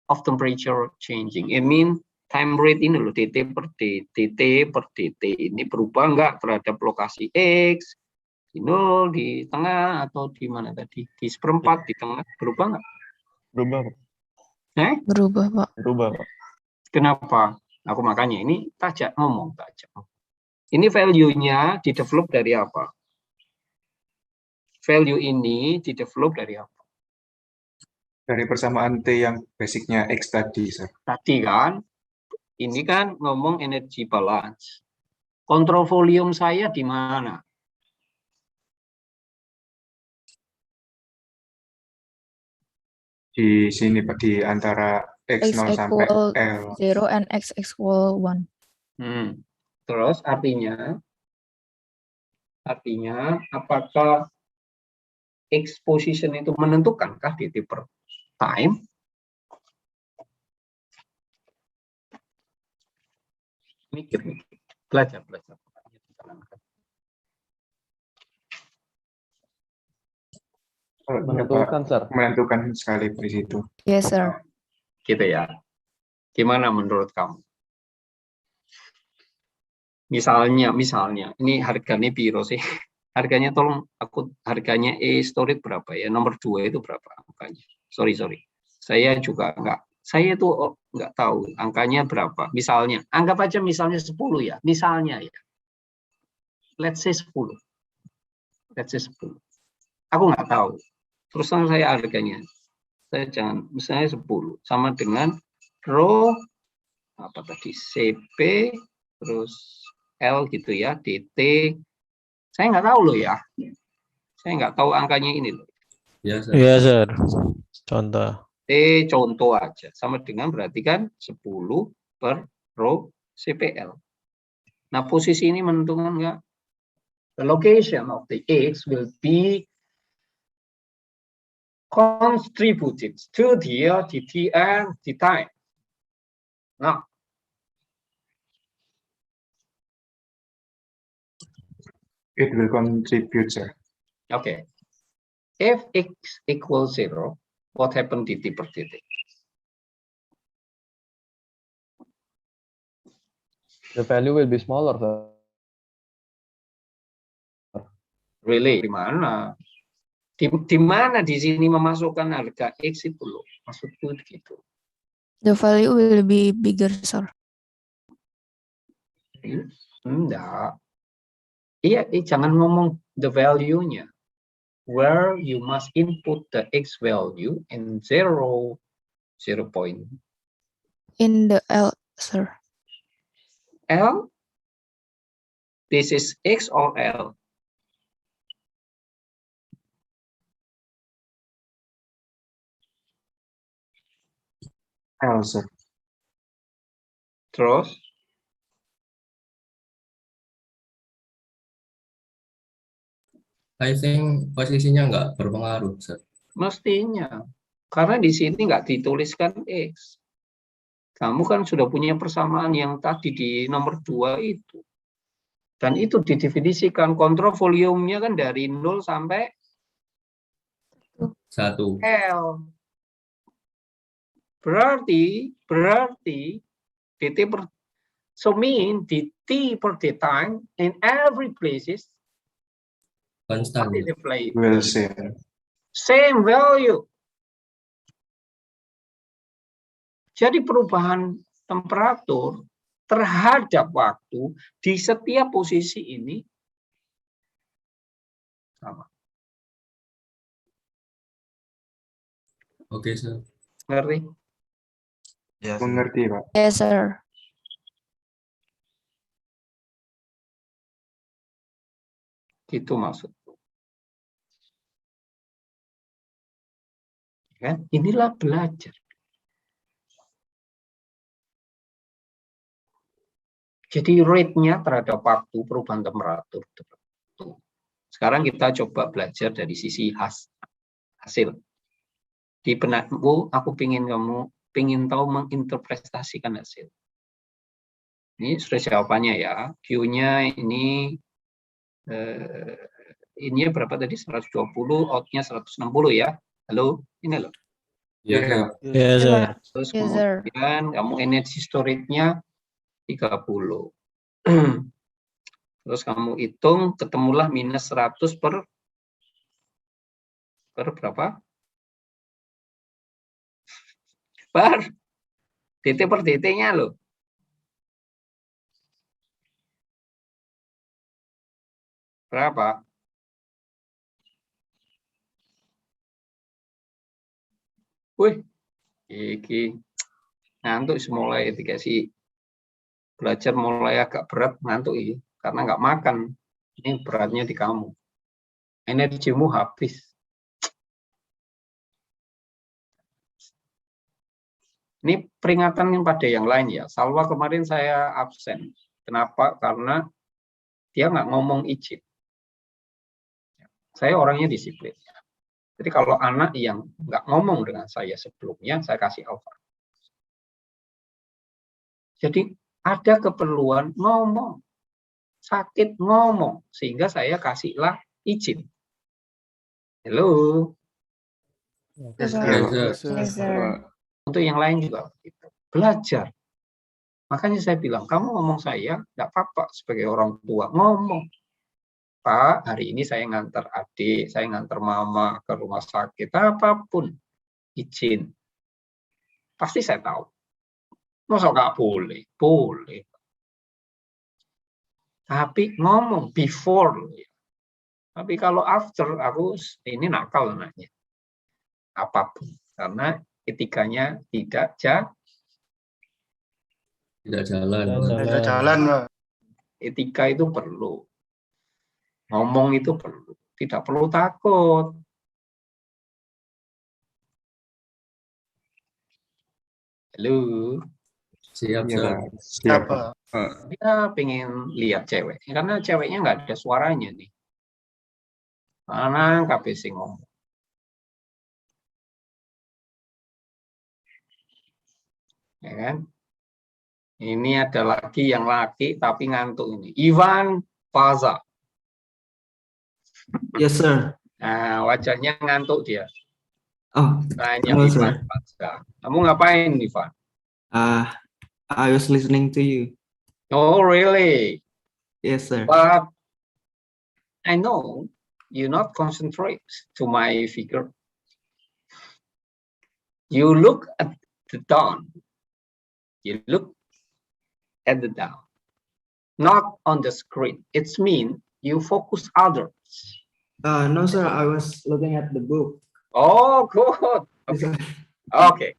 of temperature changing. I mean time rate ini loh, dt per dt ini berubah nggak terhadap lokasi X, di 0, di tengah, atau di mana tadi? Di seperempat, di tengah, berubah nggak? Berubah, Pak. Berubah, Pak. Berubah, Pak. Kenapa? Aku makanya ini tajak ngomong, tajak. Ini value-nya di-develop dari apa? Value ini di-develop dari apa? Dari persamaan T yang basicnya X tadi, sir. Tadi kan, ini kan ngomong energy balance. Kontrol volume saya di mana? Di sini, Pak, di antara X X0 sampai equal L. 0 and X equal 1. Terus artinya apakah X position itu menentukankah dt per time? Mikir. Belajar. Menentukan, sir. Menentukan sekali di situ. Yes, sir. Gitu ya. Gimana menurut kamu? Misalnya, ini harganya piro sih? Harganya tolong harganya e-storage berapa ya? Nomor 2 itu berapa angkanya? Sorry. Saya juga saya tuh nggak tahu angkanya berapa. Misalnya, anggap aja misalnya 10 ya. Misalnya ya. Let's say 10. Aku nggak tahu. Terus saya harganya. Saya jangan, misalnya 10. Sama dengan rho, apa tadi, CP, terus L gitu ya, DT. Saya nggak tahu loh ya. Saya nggak tahu angkanya ini loh. Iya, sir. Contoh. Contoh aja. Sama dengan berarti kan 10 per rho CPL. Nah, posisi ini menentukan nggak? The location of the X will be contributed to the dt and the time. Now, It will contribute, sir. okay. If X equals 0, what happened dt per dt? The value will be smaller, sir. Really? Di mana? Di mana di sini memasukkan harga X itu loh? Maksudku gitu. The value will be bigger, sir. Enggak. Iya, jangan ngomong the value-nya. Where you must input the X value and 0 point. In the L, sir. L? This is X or L? L, sir. Terus? I think posisinya nggak berpengaruh, sir. Mestinya. Karena di sini nggak dituliskan X. Kamu kan sudah punya persamaan yang tadi di nomor 2 itu. Dan itu didefinisikan kontrol volumenya kan dari 0 sampai 1. L. Berarti dt per, so mean dt per d time in every places Konstan. Will say. Same value. Jadi perubahan temperatur terhadap waktu di setiap posisi ini sama. Oke, sir. Ngerti? Mengerti, Pak. Yes, sir. Gitu maksudku. Kan? Inilah belajar. Jadi rate-nya terhadap waktu perubahan temperatur. Sekarang kita coba belajar dari sisi hasil. Di benakmu, aku pengen tahu menginterpretasikan hasil. Ini sudah jawabannya ya. Q-nya ini berapa tadi? 120, out-nya 160 ya. Halo, ini loh. Ya, Yes, sir. Terus Yes, sir. kemudian kamu energy storage-nya 30. Terus kamu hitung, ketemulah minus 100 per berapa? Per dt per dt-nya loh. Berapa? Wih, iki ngantuk mulai dikasih belajar mulai agak berat, ngantuk ini karena nggak makan. Ini beratnya di kamu. Energimu habis. Ini peringatan pada yang lain ya. Salwa kemarin saya absen. Kenapa? Karena dia nggak ngomong izin. Saya orangnya disiplin. Jadi kalau anak yang nggak ngomong dengan saya sebelumnya, saya kasih over. Jadi ada keperluan ngomong, sakit ngomong, sehingga saya kasihlah izin. Halo. Yes, sir. Untuk yang lain juga begitu. Belajar. Makanya saya bilang, kamu ngomong saya, nggak apa-apa sebagai orang tua. Ngomong. Pak, hari ini saya ngantar adik, saya ngantar mama ke rumah sakit, apapun. Izin. Pasti saya tahu. Masa nggak boleh? Boleh. Tapi ngomong before. Tapi kalau after, aku ini nakal anaknya. Apapun. Karena etikanya tidak jalan. Tidak jalan, Pak. Etika itu perlu. Ngomong itu perlu. Tidak perlu takut. Halo. Siap, Iya, sir. Pak. Siap, Pak. Dia pengen lihat cewek. Karena ceweknya nggak ada suaranya nih. Mana KPC ngomong. Ya kan? Ini ada lagi yang laki tapi ngantuk ini. Ivan Faza. Yes, sir. Nah, wajahnya ngantuk dia. Oh, Tanya hello, Ivan sir. Faza. Kamu ngapain, Ivan? I was listening to you. Oh, really? Yes, sir. But I know you not concentrate to my figure. You look at the dawn. You look at the down, not on the screen. It's mean you focus others. No, sir. I was looking at the book. Oh, good. Okay. Okay.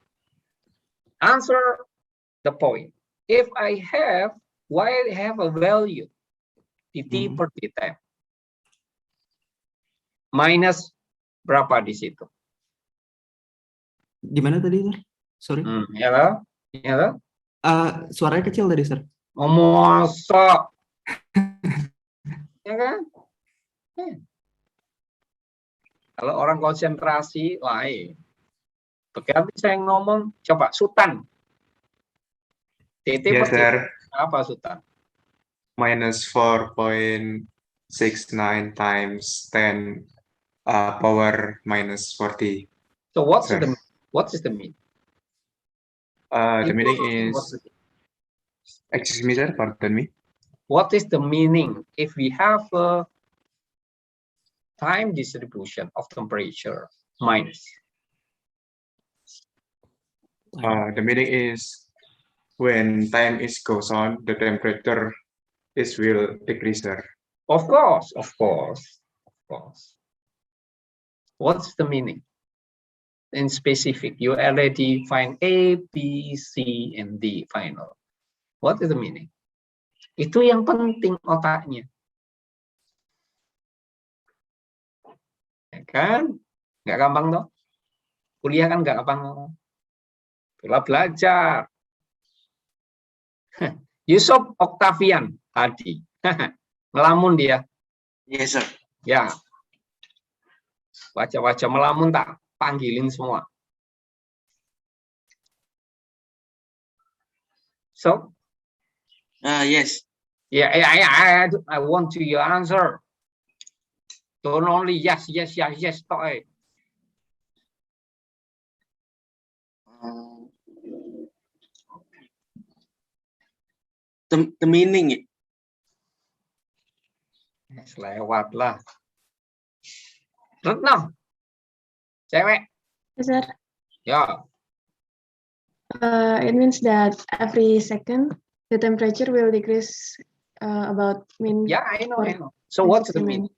Answer the point. If I have, why I have a value? dt per dt. Minus berapa di situ? Gimana tadi, sir? Sorry. Ya lah? Ya lah? Suaranya kecil tadi, sir. Masa. Ya kan? Kalau orang konsentrasi lain. Nanti saya ngomong, coba Sultan. dt Yes, per sir. apa Sultan? Minus 4.69 times 10 power minus 40. So what is Sir. the mean? The meaning What's is, the- excuse me, sir, pardon me. What is the meaning if we have a time distribution of temperature minus? The meaning is when time is goes on, the temperature is will decrease, sir. Of course, of course, of course. What's the meaning? In specific, you already find A, B, C, and D final. What is the meaning? Itu yang penting otaknya. Kan? Nggak gampang toh? Kuliah kan nggak gampang. Bila belajar. Yusuf Octavian tadi. Melamun dia. Yes, sir. Ya. Wajah-wajah melamun tak panggilin semua. So, Yes. yeah, I want to your answer. Don't only yes, toh. The meaning. Lewat lah. Retno. Cewek. Sir, Ya. it means that every second the temperature will decrease about mean. Yeah, I know. So what's the meaning?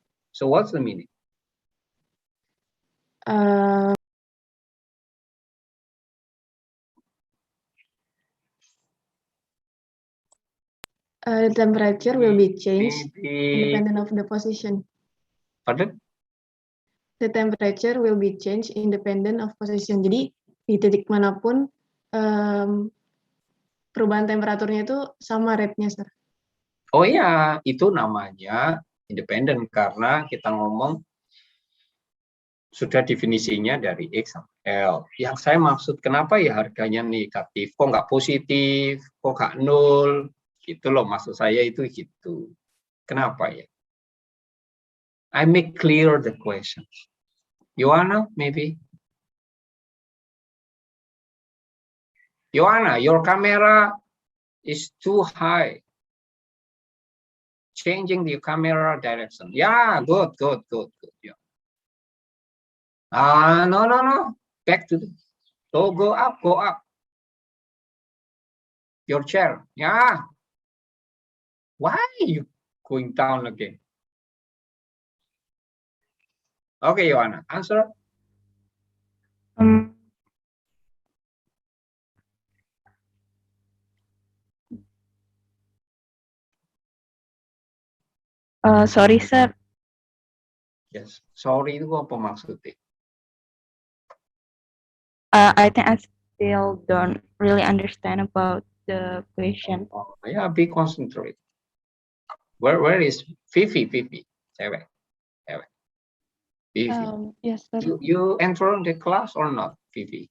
The temperature will be changed Maybe. independent of the position. Pardon? The temperature will be changed independent of position. Jadi di titik manapun perubahan temperaturnya itu sama rate-nya, sir. Oh ya, itu namanya independen karena kita ngomong sudah definisinya dari X sama L. Yang saya maksud kenapa ya harganya negatif, kok nggak positif, kok nggak nol, gitu loh maksud saya itu gitu. Kenapa ya? I make clear the question. Joanna, maybe? Joanna, your camera is too high. Changing the camera direction. Yeah, good. Yeah. No. Back to the. So go up. Your chair. Yeah. Why are you going down again? Okay, Joanna, answer. Sorry, sir. Yes. Sorry itu apa maksudnya? I think I still don't really understand about the question. Yeah, be concentrate. Where is Vivi? Cewek. Vivi. Yes, sir. You enter the class or not, Vivi?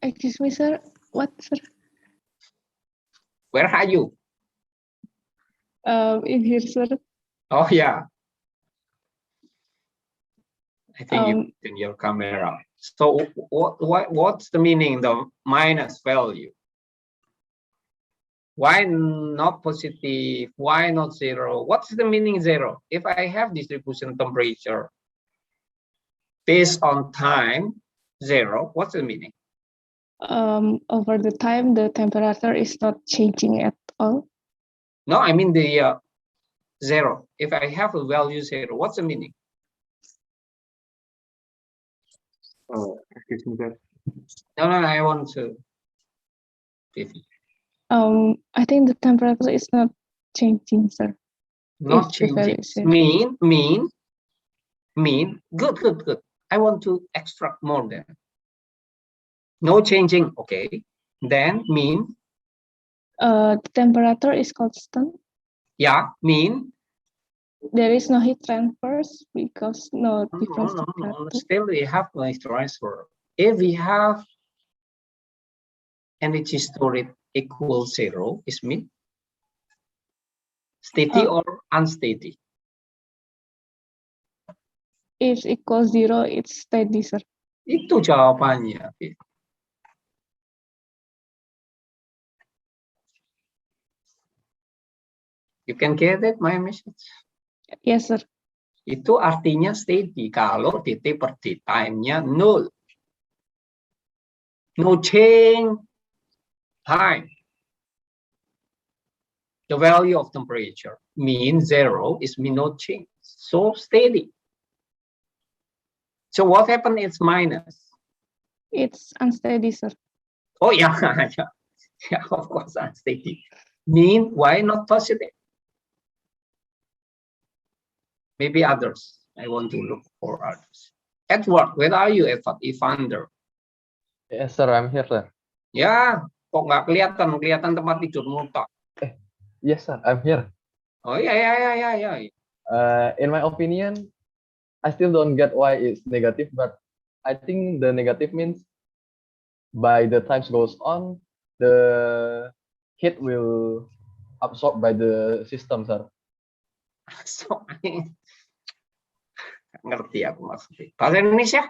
Excuse me, sir. What, sir? Where are you? In here, sir. Oh yeah. I think you in your camera. So what's the meaning the minus value? Why not positive? Why not zero? What's the meaning zero? If I have distribution temperature based on time zero, what's the meaning? Over the time, the temperature is not changing at all. No, I mean the zero. If I have a value zero, what's the meaning? Excuse me, sir. No, I want to. I think the temperature is not changing, sir. Not changing. Mean. Good. I want to extract more than. No changing. Okay. Then mean. The temperature is constant. Yeah. Mean. There is no heat transfers because no difference. No. Still, we have no heat transfer. If we have energy storage equals zero, is mean steady or unsteady? If equals zero, it's steady, sir. Itu jawabannya. You can get it, my message? Yes, sir. Itu artinya steady kalau dt per d time-nya 0. No change time. The value of temperature means zero is mean no change. So steady. So what happened is minus. It's unsteady, sir. Oh yeah, yeah, of course unsteady. Mean why not positive? Maybe others. I want to look for others. Edward, where are you, Edward? Evander. Yes, sir. I'm here, sir. Ya, kok nggak kelihatan tempat tidurmu tok. Yes, sir. I'm here. Oh ya. In my opinion, I still don't get why it's negative, but I think the negative means by the times goes on, the heat will absorbed by the system, sir. So, ngerti aku maksudnya. Bahasa Indonesia?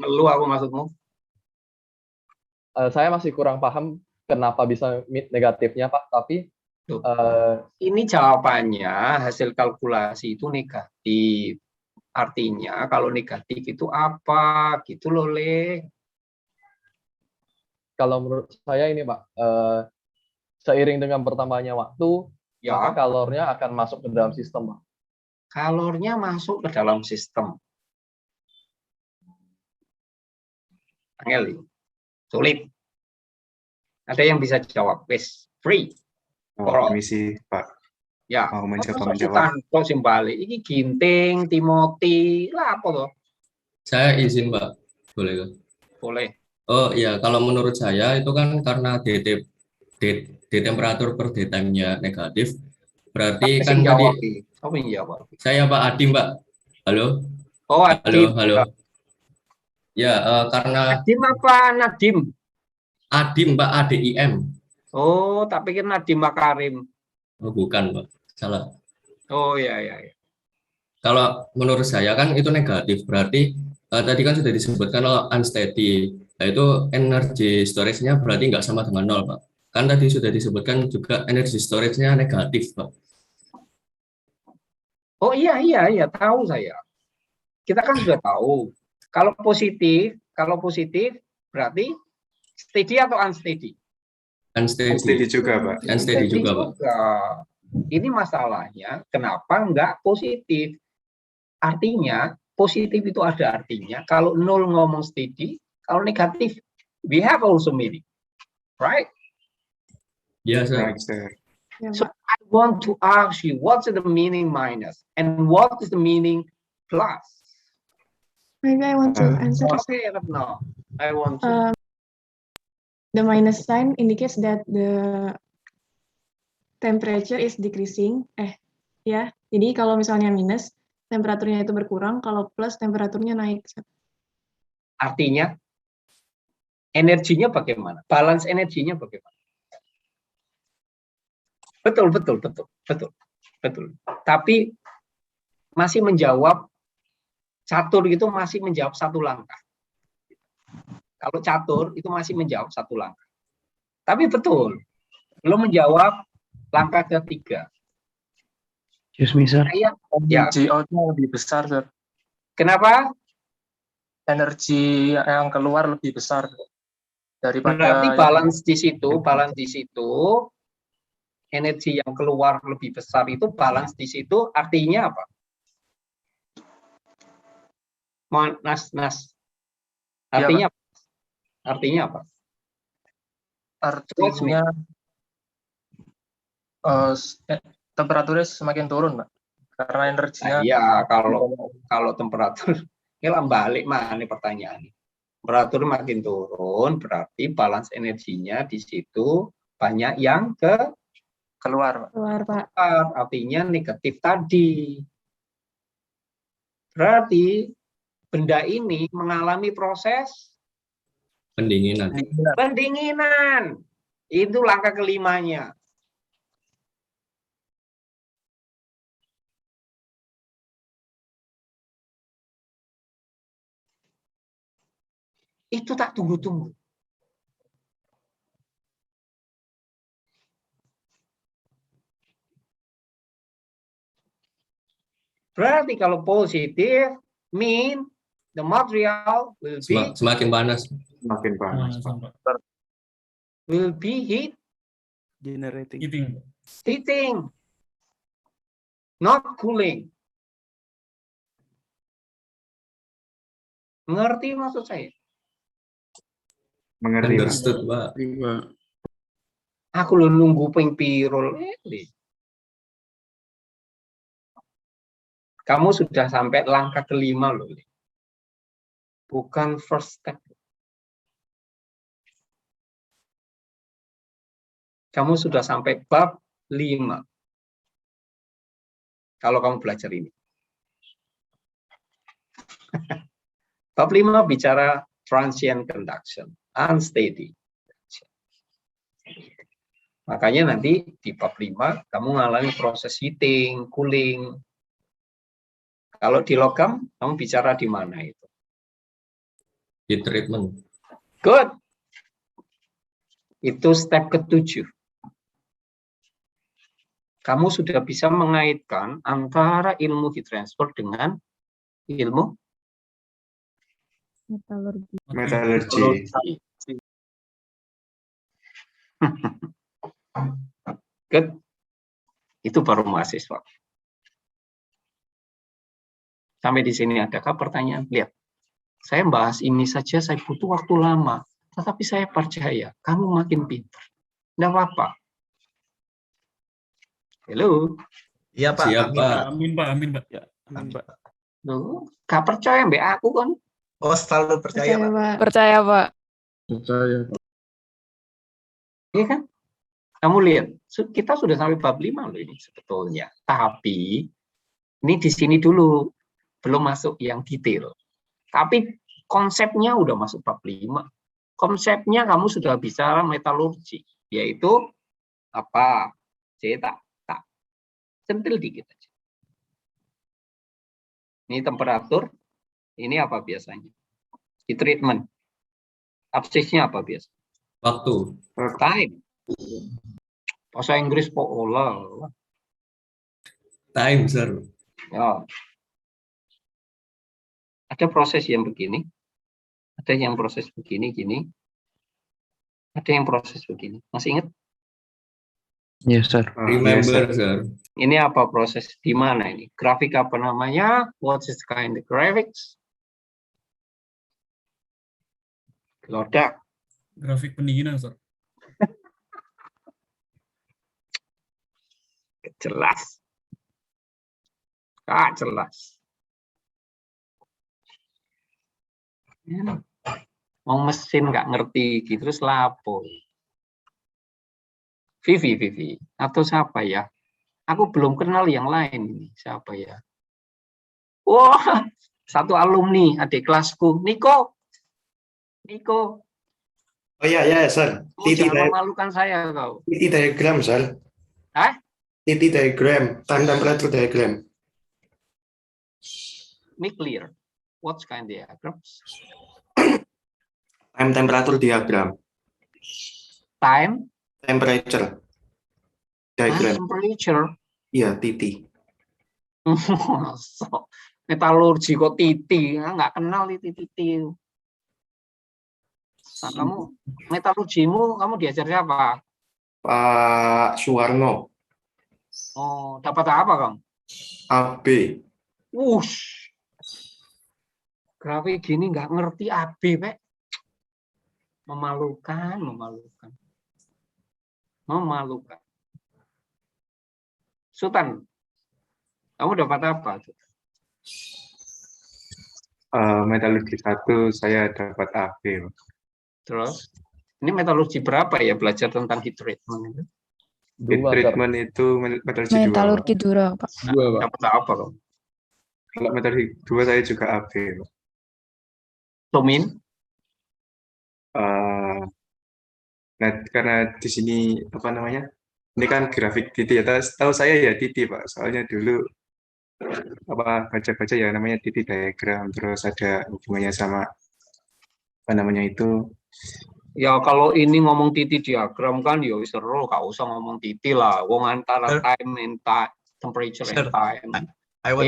Lu aku maksudmu? Saya masih kurang paham kenapa bisa negatifnya, Pak. Tapi ini jawabannya hasil kalkulasi itu negatif. Artinya kalau negatif itu apa? Gitu loh, Le. Kalau menurut saya ini, Pak, seiring dengan bertambahnya waktu, maka kalornya akan masuk ke dalam sistem, Pak. Kalornya masuk ke dalam sistem. Angel, sulit. Ada yang bisa jawab? Wes, free. Permisi, Pak. Ya, mau menjawab. Kok simbalik? Ini Ginting, Timothy, lah apa toh? Saya izin, Pak. Boleh kan? Boleh. Oh iya, kalau menurut saya itu kan karena D temperatur per daytime-nya negatif, berarti kan tadi. Saya Pak Adim, Pak. Halo. Oh, Adim. Halo. Ya, karena Adim apa Nadim? Adim, Pak, ADIM. Oh, tak pikir Nadim Makarim. Oh, bukan, Pak. Salah. Oh, ya. Kalau menurut saya kan itu negatif, berarti tadi kan sudah disebutkan unsteady. Nah, itu energi storage-nya berarti nggak sama dengan 0, Pak. Kan tadi sudah disebutkan juga energi storage-nya negatif, Pak. Oh iya, tahu saya. Kita kan sudah tahu. Kalau positif berarti steady atau unsteady? Unsteady juga, Pak. Unsteady juga, Pak. Ini masalahnya kenapa nggak positif? Artinya positif itu ada artinya. Kalau 0 ngomong steady, kalau negatif we have also meaning, right? Yes, sir. Right, sir. So I want to ask you, what's the meaning minus and what is the meaning plus? Maybe I want to answer. Okay, no, I want to. The minus sign indicates that the temperature is decreasing. Ya. Jadi kalau misalnya minus, temperaturnya itu berkurang. Kalau plus, temperaturnya naik. Artinya, energinya bagaimana? Balance energinya bagaimana? Betul. Tapi masih menjawab catur itu masih menjawab satu langkah. Kalau catur itu masih menjawab satu langkah. Tapi betul, belum menjawab langkah ketiga. Excuse me, sir. Energi outnya lebih besar, sir. Kenapa? Energi yang keluar lebih besar daripada. Berarti balance di situ, energi yang keluar lebih besar itu balance di situ artinya apa? Nas. Artinya apa? Artinya temperaturnya semakin turun, Pak. Karena energinya. Iya, kalau temperatur ini balik mana pertanyaan. Temperatur makin turun berarti balance energinya di situ banyak yang keluar, Pak. Artinya negatif tadi. Berarti benda ini mengalami proses pendinginan. Itu langkah kelimanya. Itu tak tunggu-tunggu. Berarti kalau positif, mean the material will be semakin panas. Will be heating, not cooling. Mengerti maksud saya? Mengerti, Understood, Pak. Aku lu nunggu ping pirul. Kamu sudah sampai langkah kelima loh. Bukan first step. Kamu sudah sampai bab 5. Kalau kamu belajar ini. Bab 5 bicara transient conduction, unsteady. Makanya nanti di bab 5 kamu mengalami proses heating, cooling. Kalau di logam, kamu bicara di mana itu? Heat treatment. Good. Itu step ke-7. Kamu sudah bisa mengaitkan antara ilmu heat transfer dengan ilmu Metallurgy. Good. Itu baru mahasiswa. Sampai di sini adakah pertanyaan? Lihat, saya bahas ini saja saya butuh waktu lama, tetapi saya percaya kamu makin pintar. Tidak apa-apa. Halo. Iya Pak. Siap, Amin, Pak. Amin Pak. Amin Pak. Ya, amin, Pak. Loh, gak percaya mbak aku kan? Oh, selalu percaya Pak. Percaya, Pak. Percaya. Iya kan? Kamu lihat, kita sudah sampai bab 5 loh ini sebetulnya. Tapi ini di sini dulu, belum masuk yang detail. Tapi konsepnya udah masuk bab 5. Konsepnya kamu sudah bisa metalurgi, yaitu apa? Cetak, tak. Centil dikit aja. Ini temperatur, ini apa biasanya? Heat treatment. Absisnya apa biasa? Waktu. Time. Bahasa Inggris kok olah. Time, sir. Ya. Ada proses yang begini, ada yang proses begini, gini, ada yang proses begini. Masih ingat? Yes, sir. Remember, sir. Ini apa proses di mana ini? Grafik apa namanya? What is kind of graphics? Lodak. Grafik pendinginan, sir. Jelas. Ah, jelas. Ya. Mau mesin nggak ngerti gitu, terus lapo. Vivi. Atau siapa ya? Aku belum kenal yang lain ini. Siapa ya? Wah, satu alumni, adik kelasku. Niko. Oh iya, sir. Jangan memalukan saya kau. TT diagram, sir. Hah? TT diagram, time temperature diagram. Make clear. What kind of diagrams? Time temperature diagram. Time Temperature diagram. temperature. Iya, TT. So, metalurgi kok titi, nggak kenal titi. Nah, kamu metalurgimu kamu diajar siapa? Pak Suwarno. Oh, dapat apa, Kang? AB. Wush. Grafik gini nggak ngerti AB, Pak. Memalukan. Sultan, kamu dapat apa? Metallurgi 1 saya dapat AB. Terus, ini metalurgi berapa ya belajar tentang heat treatment itu? Heat treatment itu metallurgi 2. Metalurgi dua, Pak. Dapat apa, Kang? Kalau metallurgi 2 saya juga AB. Tomin? Nah, karena di sini apa namanya? Ini kan grafik titik ya. Tahu saya ya titik, Pak. Soalnya dulu baca-baca ya namanya titik diagram, terus ada hubungannya sama apa namanya itu. Ya kalau ini ngomong titik diagram kan ya seru, gak usah ngomong titik lah. Wong antara time and time, temperature and time. Kalau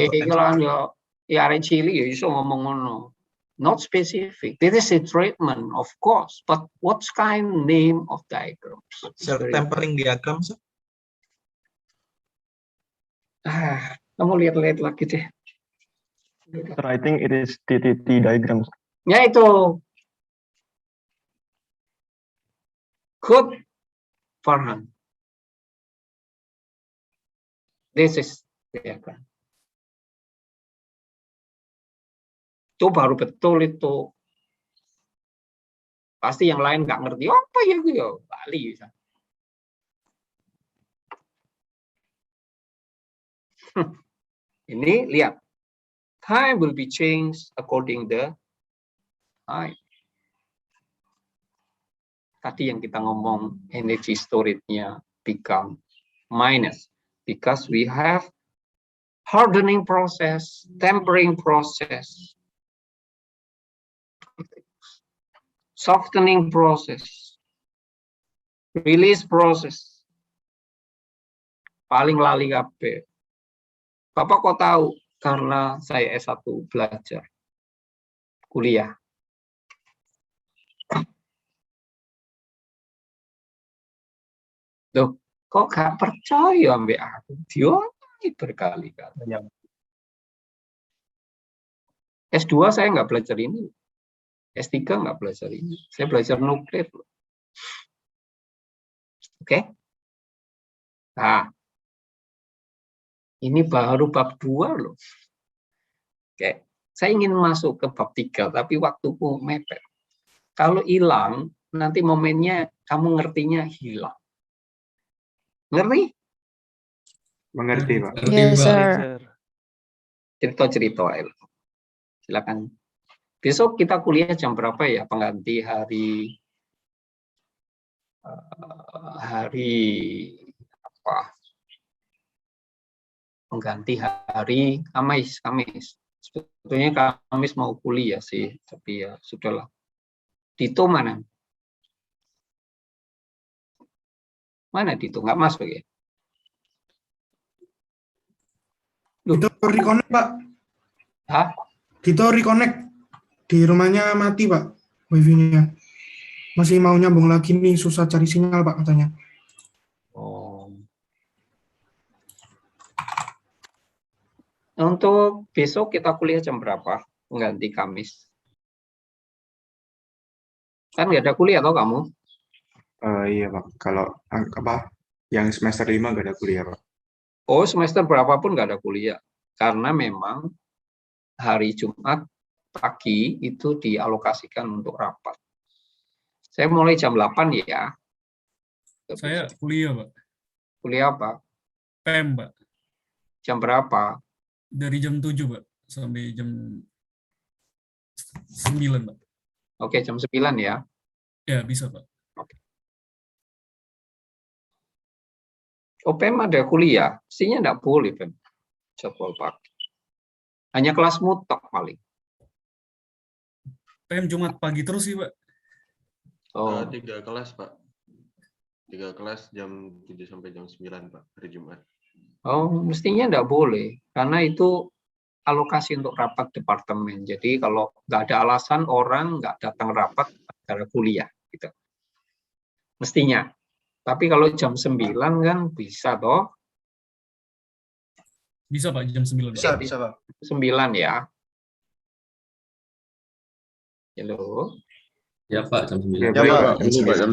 ya arek cilik ya iso ngomong ngono. Not specific. This is a treatment, of course, but what kind name of diagrams? Sir, tempering diagram, sir. Kamu lihat-lihat lagi deh. Sir, I think it is TTT diagram. Ya itu. Good, Farhan. This is diagram. Itu baru betul itu. Pasti yang lain nggak ngerti. Oh, apa ya gue ya Bali. Ini lihat. Time will be changed according the time. Tadi yang kita ngomong energy storage-nya become minus because we have hardening process, tempering process, softening process, release process. Paling lali kabeh. Bapak kok tahu? Karena saya S1 belajar kuliah. Loh, kok gak percaya ambek aku? Diomongin berkali-kali. S2 saya nggak belajar ini. S3 nggak belajar ini. Saya belajar nuklir. Oke? Nah, ini baru bab 2 loh. Oke, saya ingin masuk ke bab 3, tapi waktuku mepet. Kalau hilang, nanti momennya kamu ngertinya hilang. Ngerti? Mengerti, Pak. Yes, sir. Cerita-cerita. Silakan. Besok kita kuliah jam berapa ya? Pengganti hari apa? Pengganti hari Kamis. Sebetulnya Kamis mau kuliah sih, tapi ya sudahlah. Dito mana? Mana Dito? Nggak masuk ya? Dito reconnect, Pak. Hah? Dito reconnect. Di rumahnya mati, Pak, wifi-nya. Masih mau nyambung lagi nih, susah cari sinyal, Pak, katanya. Oh. Untuk besok kita kuliah jam berapa? Pengganti Kamis. Kan nggak ada kuliah toh kamu? Iya, Pak. Kalau apa yang semester 5 nggak ada kuliah, Pak. Oh, semester berapapun nggak ada kuliah. Karena memang hari Jumat pagi itu dialokasikan untuk rapat. Saya mulai jam 8 ya. Saya kuliah, Pak. Kuliah apa? PM, Pak. Jam berapa? Dari jam 7, Pak, sampai jam 9, Pak. Oke, jam 9 ya. Ya, bisa, Pak. Oke. Oh, PM ada kuliah. Mestinya enggak boleh, PM. Jadwal pagi. Hanya kelas mutok paling. PM Jumat pagi terus sih, Pak. Oh. 3 kelas, Pak. 3 kelas jam 7 sampai jam 9, Pak, hari Jumat. Oh, mestinya enggak boleh. Karena itu alokasi untuk rapat departemen. Jadi kalau nggak ada alasan orang nggak datang rapat karena kuliah. Gitu. Mestinya. Tapi kalau jam 9 kan bisa toh. Bisa, Pak, jam 9. Bisa, Pak. 9 ya. Halo. Ya, Pak, jam 9. Ya, Pak.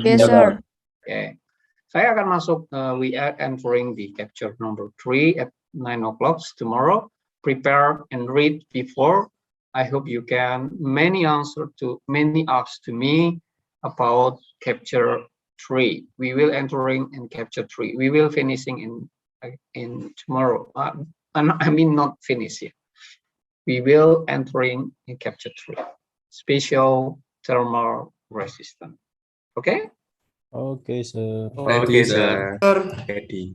Yes, sir. Oke. Saya akan masuk, we are entering the capture number 3 at 9 o'clock tomorrow. Prepare and read before. I hope you can many ask to me about capture 3. We will entering in capture 3. We will finishing in tomorrow. I mean not finish yet. We will entering in capture 3. Special thermal resistant. Okay? Oke, sir. Oke, sir. Ready.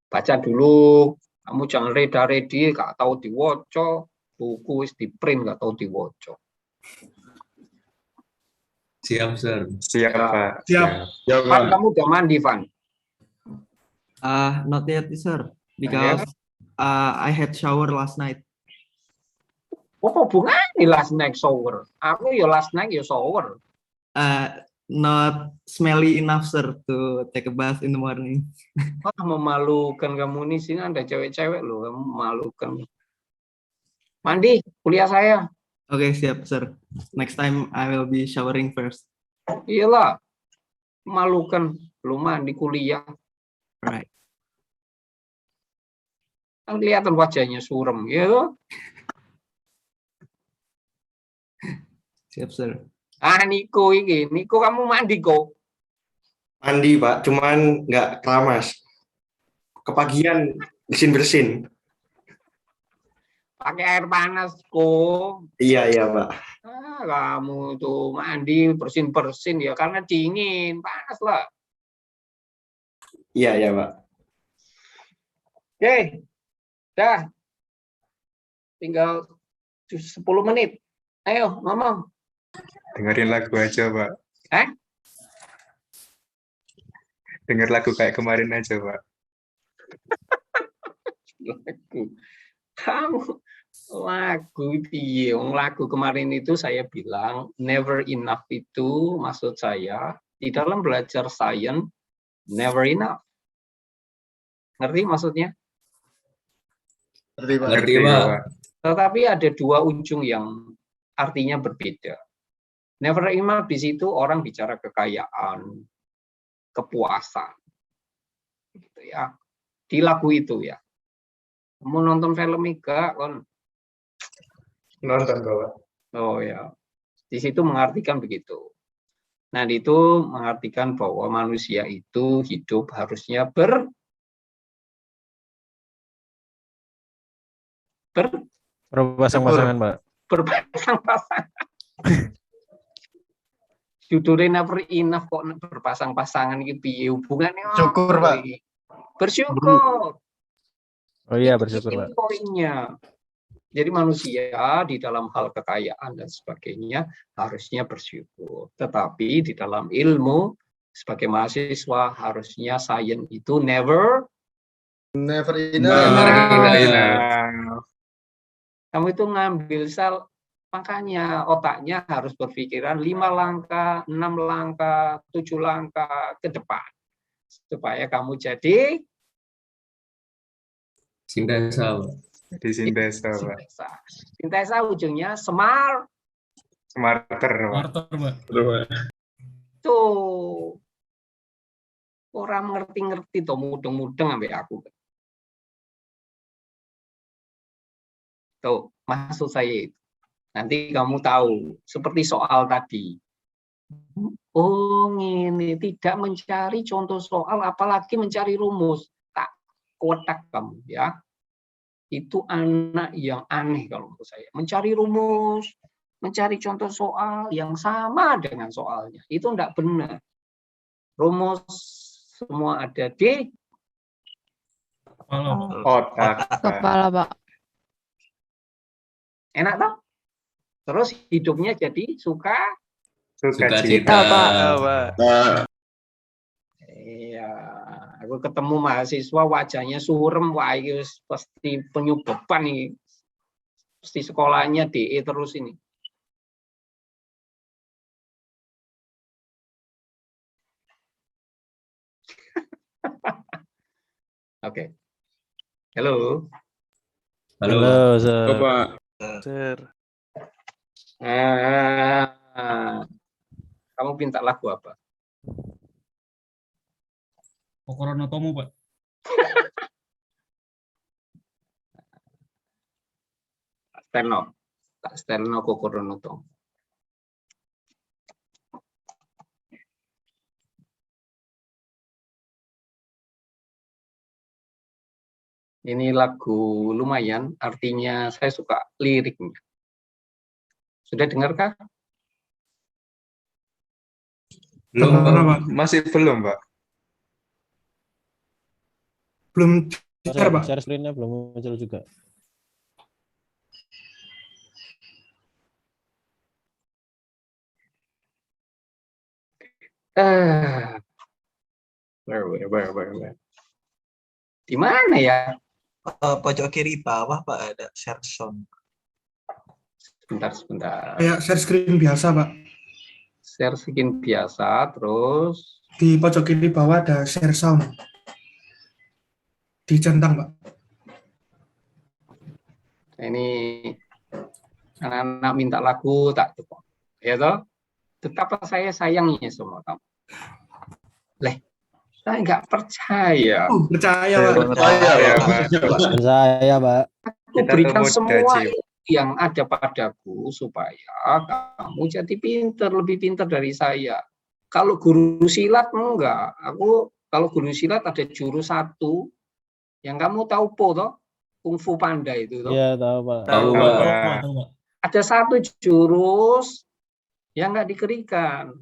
Baca dulu. Kamu jangan reda-redi, gak tahu diwoco. Buku wis di print, gak tahu diwoco. Siap, sir. Siap, Pak. Siap. Van, kamu udah mandi, Van? Not yet, sir, because I had shower last night. Oh, hubungannya last night shower. Aku ya last night ya shower. Not smelly enough, sir, to take a bath in the morning. Memalukan kamu nih, sini ada cewek-cewek loh, kamu memalukan. Mandi, kuliah saya. Oke, siap, sir. Next time I will be showering first. Iyalah, memalukan, belum mandi kuliah. Right. Kan kelihatan wajahnya surem, ya. Siap, Sir. Niko ini. Niko kamu mandi kok. Mandi, Pak. Cuman nggak keramas. Kepagian bersin-bersin. Pakai air panas kok. Iya, Pak. Kamu tuh mandi bersin-bersin ya karena dingin, panas lah. Iya, Pak. Oke. Dah. Tinggal 10 menit. Ayo, ngomong. Dengerin lagu aja, Pak. Denger lagu kayak kemarin aja, Pak. Kamu lagu piye? Lagu kemarin itu saya bilang never enough itu maksud saya di dalam belajar sains never enough. Ngerti maksudnya? Ngerti, Pak. Tetapi ada dua ujung yang artinya berbeda. Never enough di situ orang bicara kekayaan, kepuasan, gitu ya. Di lagu itu ya. Mau nonton film enggak kon? Nonton, Bapak. Oh ya. Di situ mengartikan begitu. Nah, itu mengartikan bahwa manusia itu hidup harusnya berpasang-pasangan, Pak. Berpasang-pasangan. Judulnya never enough kok berpasang-pasangan gitu piye hubungannya? Syukur, Pak. Bersyukur. Oh iya, bersyukur, Pak. Poinnya. Jadi manusia di dalam hal kekayaan dan sebagainya harusnya bersyukur. Tetapi di dalam ilmu sebagai mahasiswa harusnya sains itu never enough. Kamu itu ngambil sel, makanya otaknya harus berpikiran 5 langkah, 6 langkah, 7 langkah ke depan. Supaya kamu jadi sintesa. Sintesa ujungnya smarter, Pak. Tuh. Orang ngerti-ngerti tuh mudeng-mudeng sampai aku. Tuh, maksud saya itu. Nanti kamu tahu, seperti soal tadi. Oh, ini tidak mencari contoh soal, apalagi mencari rumus. Tak kotak kamu ya. Itu anak yang aneh kalau menurut saya. Mencari rumus, mencari contoh soal yang sama dengan soalnya. Itu enggak benar. Rumus semua ada di otak. Kepala, Pak. Enak toh? Terus hidupnya jadi Sukacita, Pak. Iya, aku ketemu mahasiswa wajahnya surem, wah ini pasti penyuh beban nih. Pasti sekolahnya DE terus ini. Oke. Halo. Halo, Sir. Bapak. Sir. Kamu minta lagu apa? Kokoro no Tomo, Pak. Tak Stelno Kokoro no Tomo. Ini lagu lumayan, artinya saya suka liriknya. Sudah dengarkah? Belum, Pak. Masih belum, Pak. Belum dengar, Pak. Share screen-nya belum muncul juga. Where? Di mana ya? Pojok kiri bawah, Pak, ada share sound. Sebentar. Kayak share screen biasa, Pak. Share screen biasa, terus Di pojok kiri bawah ada share sound. Dicentang, Pak. Ini anak-anak minta lagu tak cukup. Ya toh? Betapa saya sayangnya sama kamu. Leh, saya nggak percaya. Percaya, Pak. Percaya, Pak. Aku berikan semua yang ada padaku supaya kamu jadi pinter, lebih pinter dari saya. Kalau guru silat enggak, kalau guru silat ada jurus satu yang kamu tahu toh? Kung Fu Panda itu toh. Iya, tahu Pak. Tahu, Pak. Ada satu jurus yang enggak dikerikan.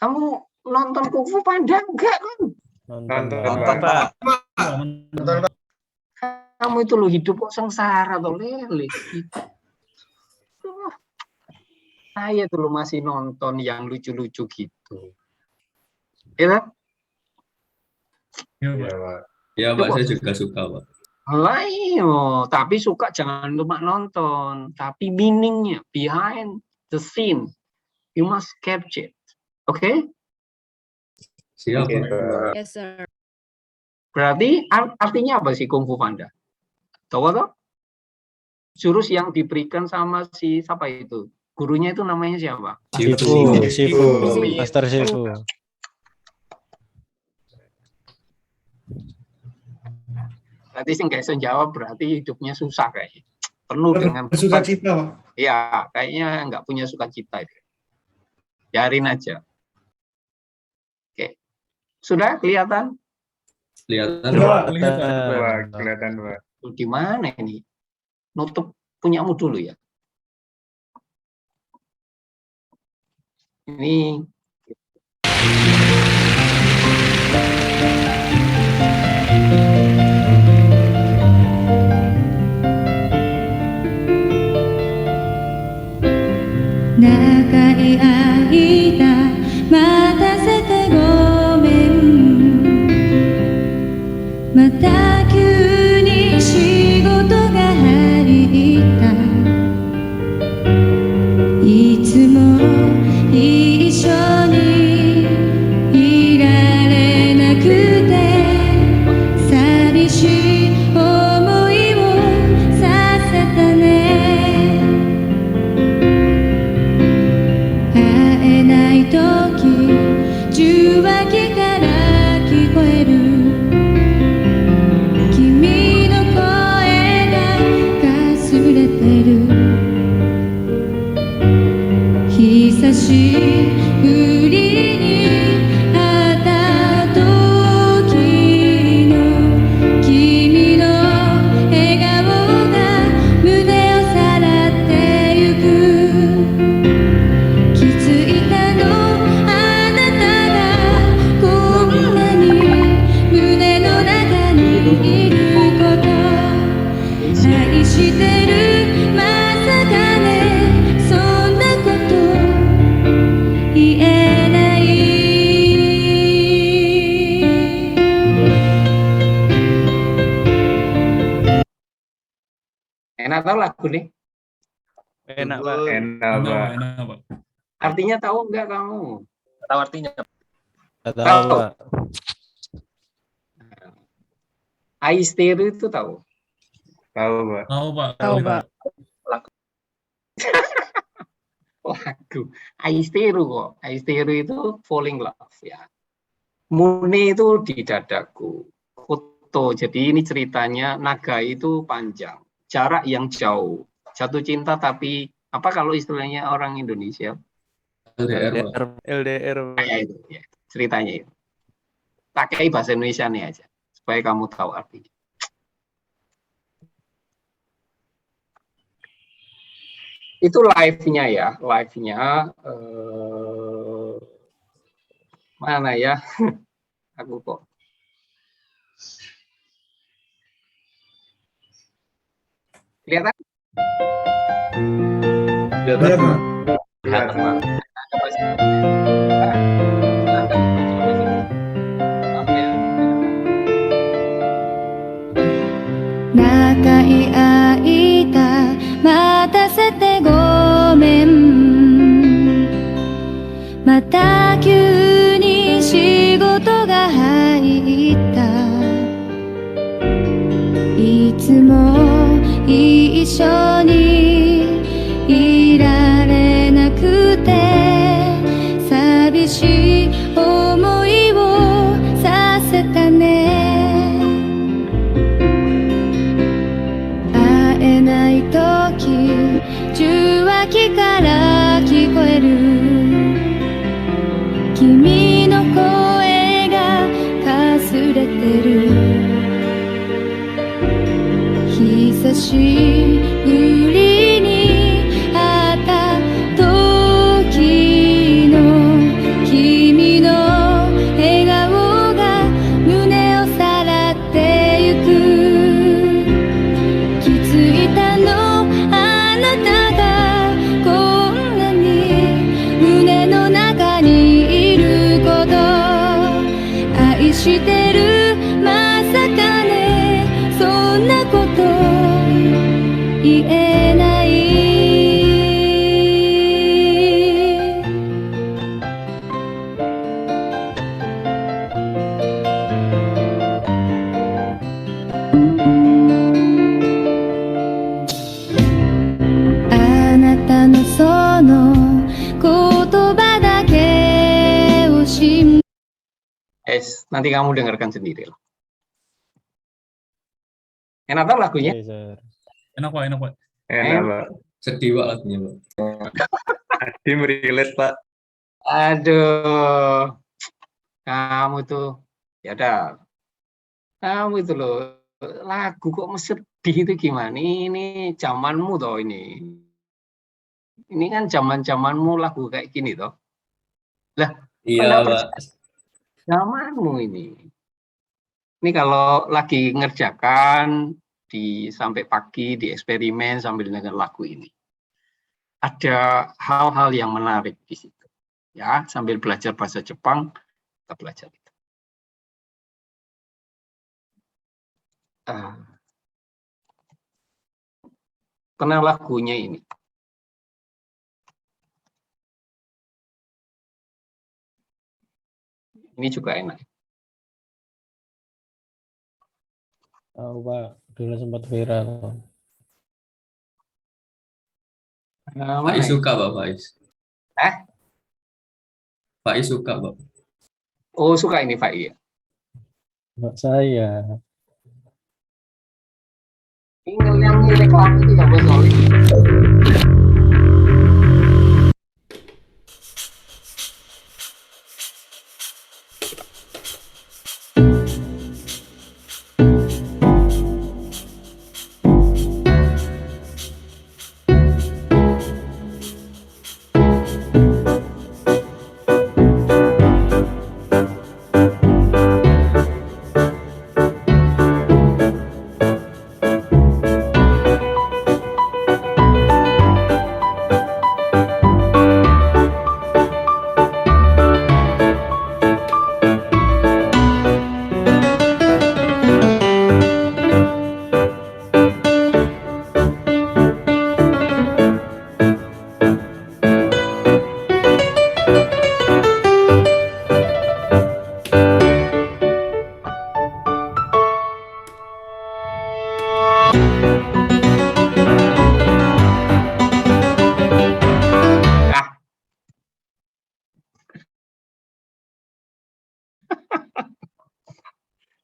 Kamu nonton Kung Fu Panda enggak kan? Nonton, Pak. Kamu itu lo hidup kok sengsara atau lele. Saya dulu masih nonton yang lucu-lucu gitu. Ya, Ya, Pak, saya juga suka, Pak. lah iyo, tapi suka jangan cuma nonton, tapi meaningnya behind the scene you must capture. Oke? Siap, Pak. Yes, sir. Berarti artinya apa sih Kung Fu Panda? Tahu toh? Jurus yang diberikan sama si siapa itu? Gurunya itu namanya siapa? Shifu. Master Shifu. Berarti sih nggak bisa jawab, berarti hidupnya susah kayaknya. Penuh dengan sukacita, Pak. Iya, kayaknya nggak punya sukacita itu. Biarin aja. Oke. Sudah kelihatan? Kelihatan, Kelihatan, Pak. Di mana ini? Nutup punyamu dulu ya. Ini enak tahu lagu nih? Enak, Pak. Enak, Pak. Artinya tahu nggak kamu? Tahu artinya. Tahu, Pak. Aisteru itu tahu? Tahu, Pak. Tahu, Pak. Tahu, Pak. Lagu. Aisteru kok. Aisteru itu falling love ya. Mune itu di dadaku. Koto. Jadi ini ceritanya naga itu panjang. Jarak yang jauh. Jatuh cinta tapi apa kalau istilahnya orang Indonesia? LDR. Kayak itu ya. Ceritanya itu. Pakai bahasa Indonesia nih aja supaya kamu tahu artinya. Itu live-nya ya, live-nya mana ya? Aku kok. Kelihatan? Kelihatan. Kelihatan. ない時受話器から聞こえる君の声がかすれてる久しぶりに会った時の君の笑顔が胸をさらってゆく気づいたのあなたがこんなに胸の中にいること愛してるまさかねそんなこと言えないあなたのその言葉だけを信じ Nanti kamu dengarkan sendiri lah. Enak tau lagunya? Enak Pak, enak Pak. Enak Pak. Sedih Pak lagunya Pak. Adim relate Pak. Aduh, kamu tuh, ya udah, kamu itu loh, lagu kok sedih itu gimana? Ini zamanmu toh ini. Ini kan zaman-zamanmu lagu kayak gini toh. Lah, Iya kenapa Pak. zamanmu ini? Ini kalau lagi ngerjakan sampai pagi di eksperimen sambil dengar lagu ini. Ada hal-hal yang menarik di situ. Ya, sambil belajar bahasa Jepang, kita belajar itu. Kenal lagunya ini. Ini juga enak. Tahu Pak, dulu sempat viral. Pak Is suka Pak, Pak Is. Pak Is suka Pak. Oh suka ini Pak ya. Mbak saya. Ini yang reklam itu nggak boleh solid.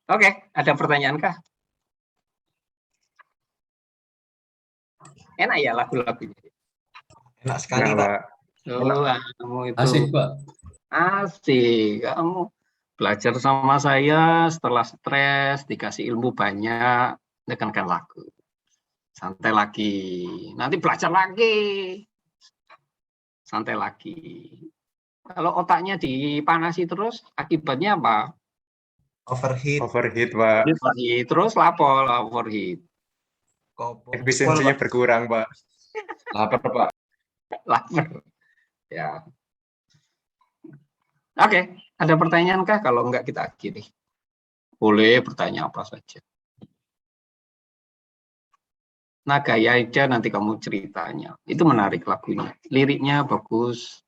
Oke, ada pertanyaan kah? Enak ya lagu-lagunya? Enak sekali Pak. Oh, kamu itu Asik Pak. Asik, kamu belajar sama saya setelah stres, dikasih ilmu banyak, dengarkan lagu. Santai lagi, nanti belajar lagi. Santai lagi. Kalau otaknya dipanasi terus, akibatnya apa? Overheat. Overheat Pak. Overheat, terus lapor overheat. Efisiensinya berkurang Pak. Lapar Pak. Lapar. Ya. Oke, ada pertanyaan kah? Kalau enggak kita akhiri. Boleh bertanya apa saja. Nah, gaya aja nanti kamu ceritanya. Itu menarik lagunya. Liriknya bagus.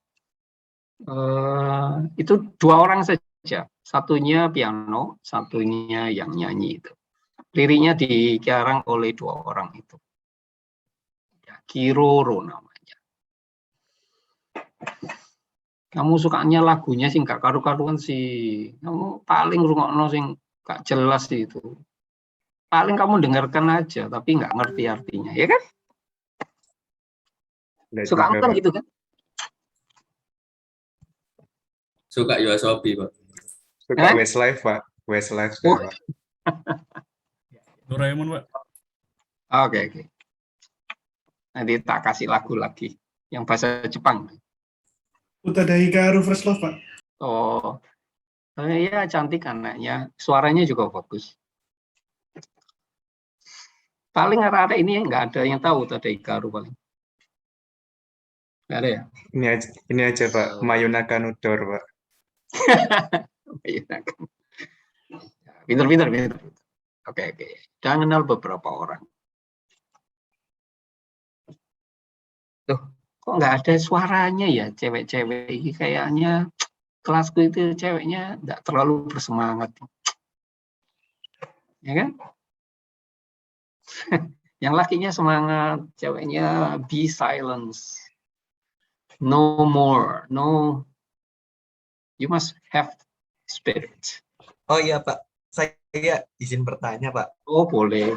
Itu dua orang saja. Satunya piano, satunya yang nyanyi itu. Liriknya dikarang oleh dua orang itu. Ya, Kiroro namanya. Kamu sukanya lagunya sih nggak karu-karuan sih. Kamu paling rungokno sing gak jelas itu. paling kamu dengarkan aja, tapi nggak ngerti artinya, ya kan? Suka nonton gitu kan? Suka Yoasobi, Pak. Suka Westlife, Pak. Westlife, Pak. Doraemon, Pak. Oke. Nanti tak kasih lagu lagi yang bahasa Jepang. Utada Hikaru First Love, Pak. Oh, ya cantik anaknya, suaranya juga bagus. Paling arah-arah ini nggak ada yang tahu Utada Hikaru paling. Nggak ada ya? Ini aja, Pak. Mayuna Kanudor, Pak. Pinter. Oke. Dan kenal beberapa orang. Tuh, kok nggak ada suaranya ya cewek-cewek ini, kayaknya kelasku itu ceweknya nggak terlalu bersemangat. Ya kan? Yang lakinya semangat, ceweknya be silence. No more, no. You must have spirit. Oh iya Pak, saya izin bertanya Pak. Oh boleh.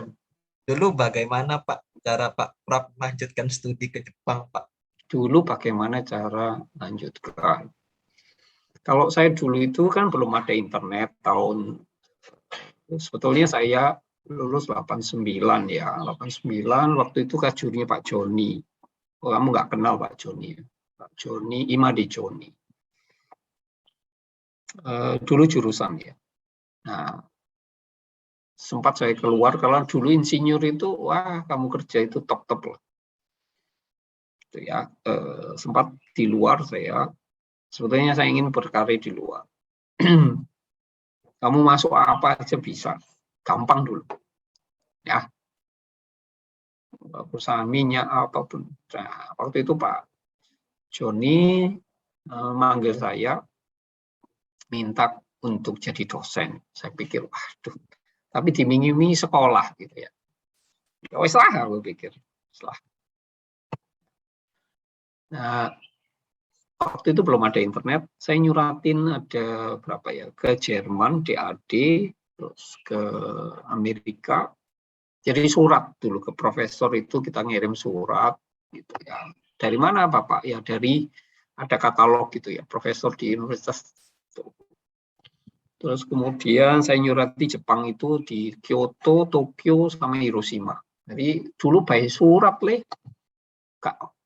Dulu bagaimana Pak cara Pak Prap melanjutkan studi ke Jepang Pak? Dulu bagaimana cara lanjutkan? Kalau saya dulu itu kan belum ada internet sebetulnya saya lulus 89 ya. 89 waktu itu kajurnya Pak Joni. Oh, kamu nggak kenal Pak Joni. Pak Joni, Imade Joni. Dulu jurusan ya. Nah, sempat saya keluar, kalau dulu insinyur itu, wah kamu kerja itu top-top lah. Itu ya, sempat di luar saya, sebetulnya saya ingin berkarir di luar. Kamu masuk apa aja bisa, gampang dulu. Ya, perusahaan minyak apapun. Nah, waktu itu Pak Joni manggil saya, minta untuk jadi dosen. Saya pikir, waduh, tapi dimingi-mingi sekolah gitu ya. Ya wes lah, aku pikir. Nah, waktu itu belum ada internet, saya nyuratin ada berapa ya, ke Jerman, DAD, terus ke Amerika. Jadi surat dulu ke profesor itu kita ngirim surat gitu ya. Dari mana Bapak? Ya dari ada katalog gitu ya, profesor di universitas. Terus kemudian saya nyurati Jepang itu di Kyoto, Tokyo, sama Hiroshima. Jadi dulu by surat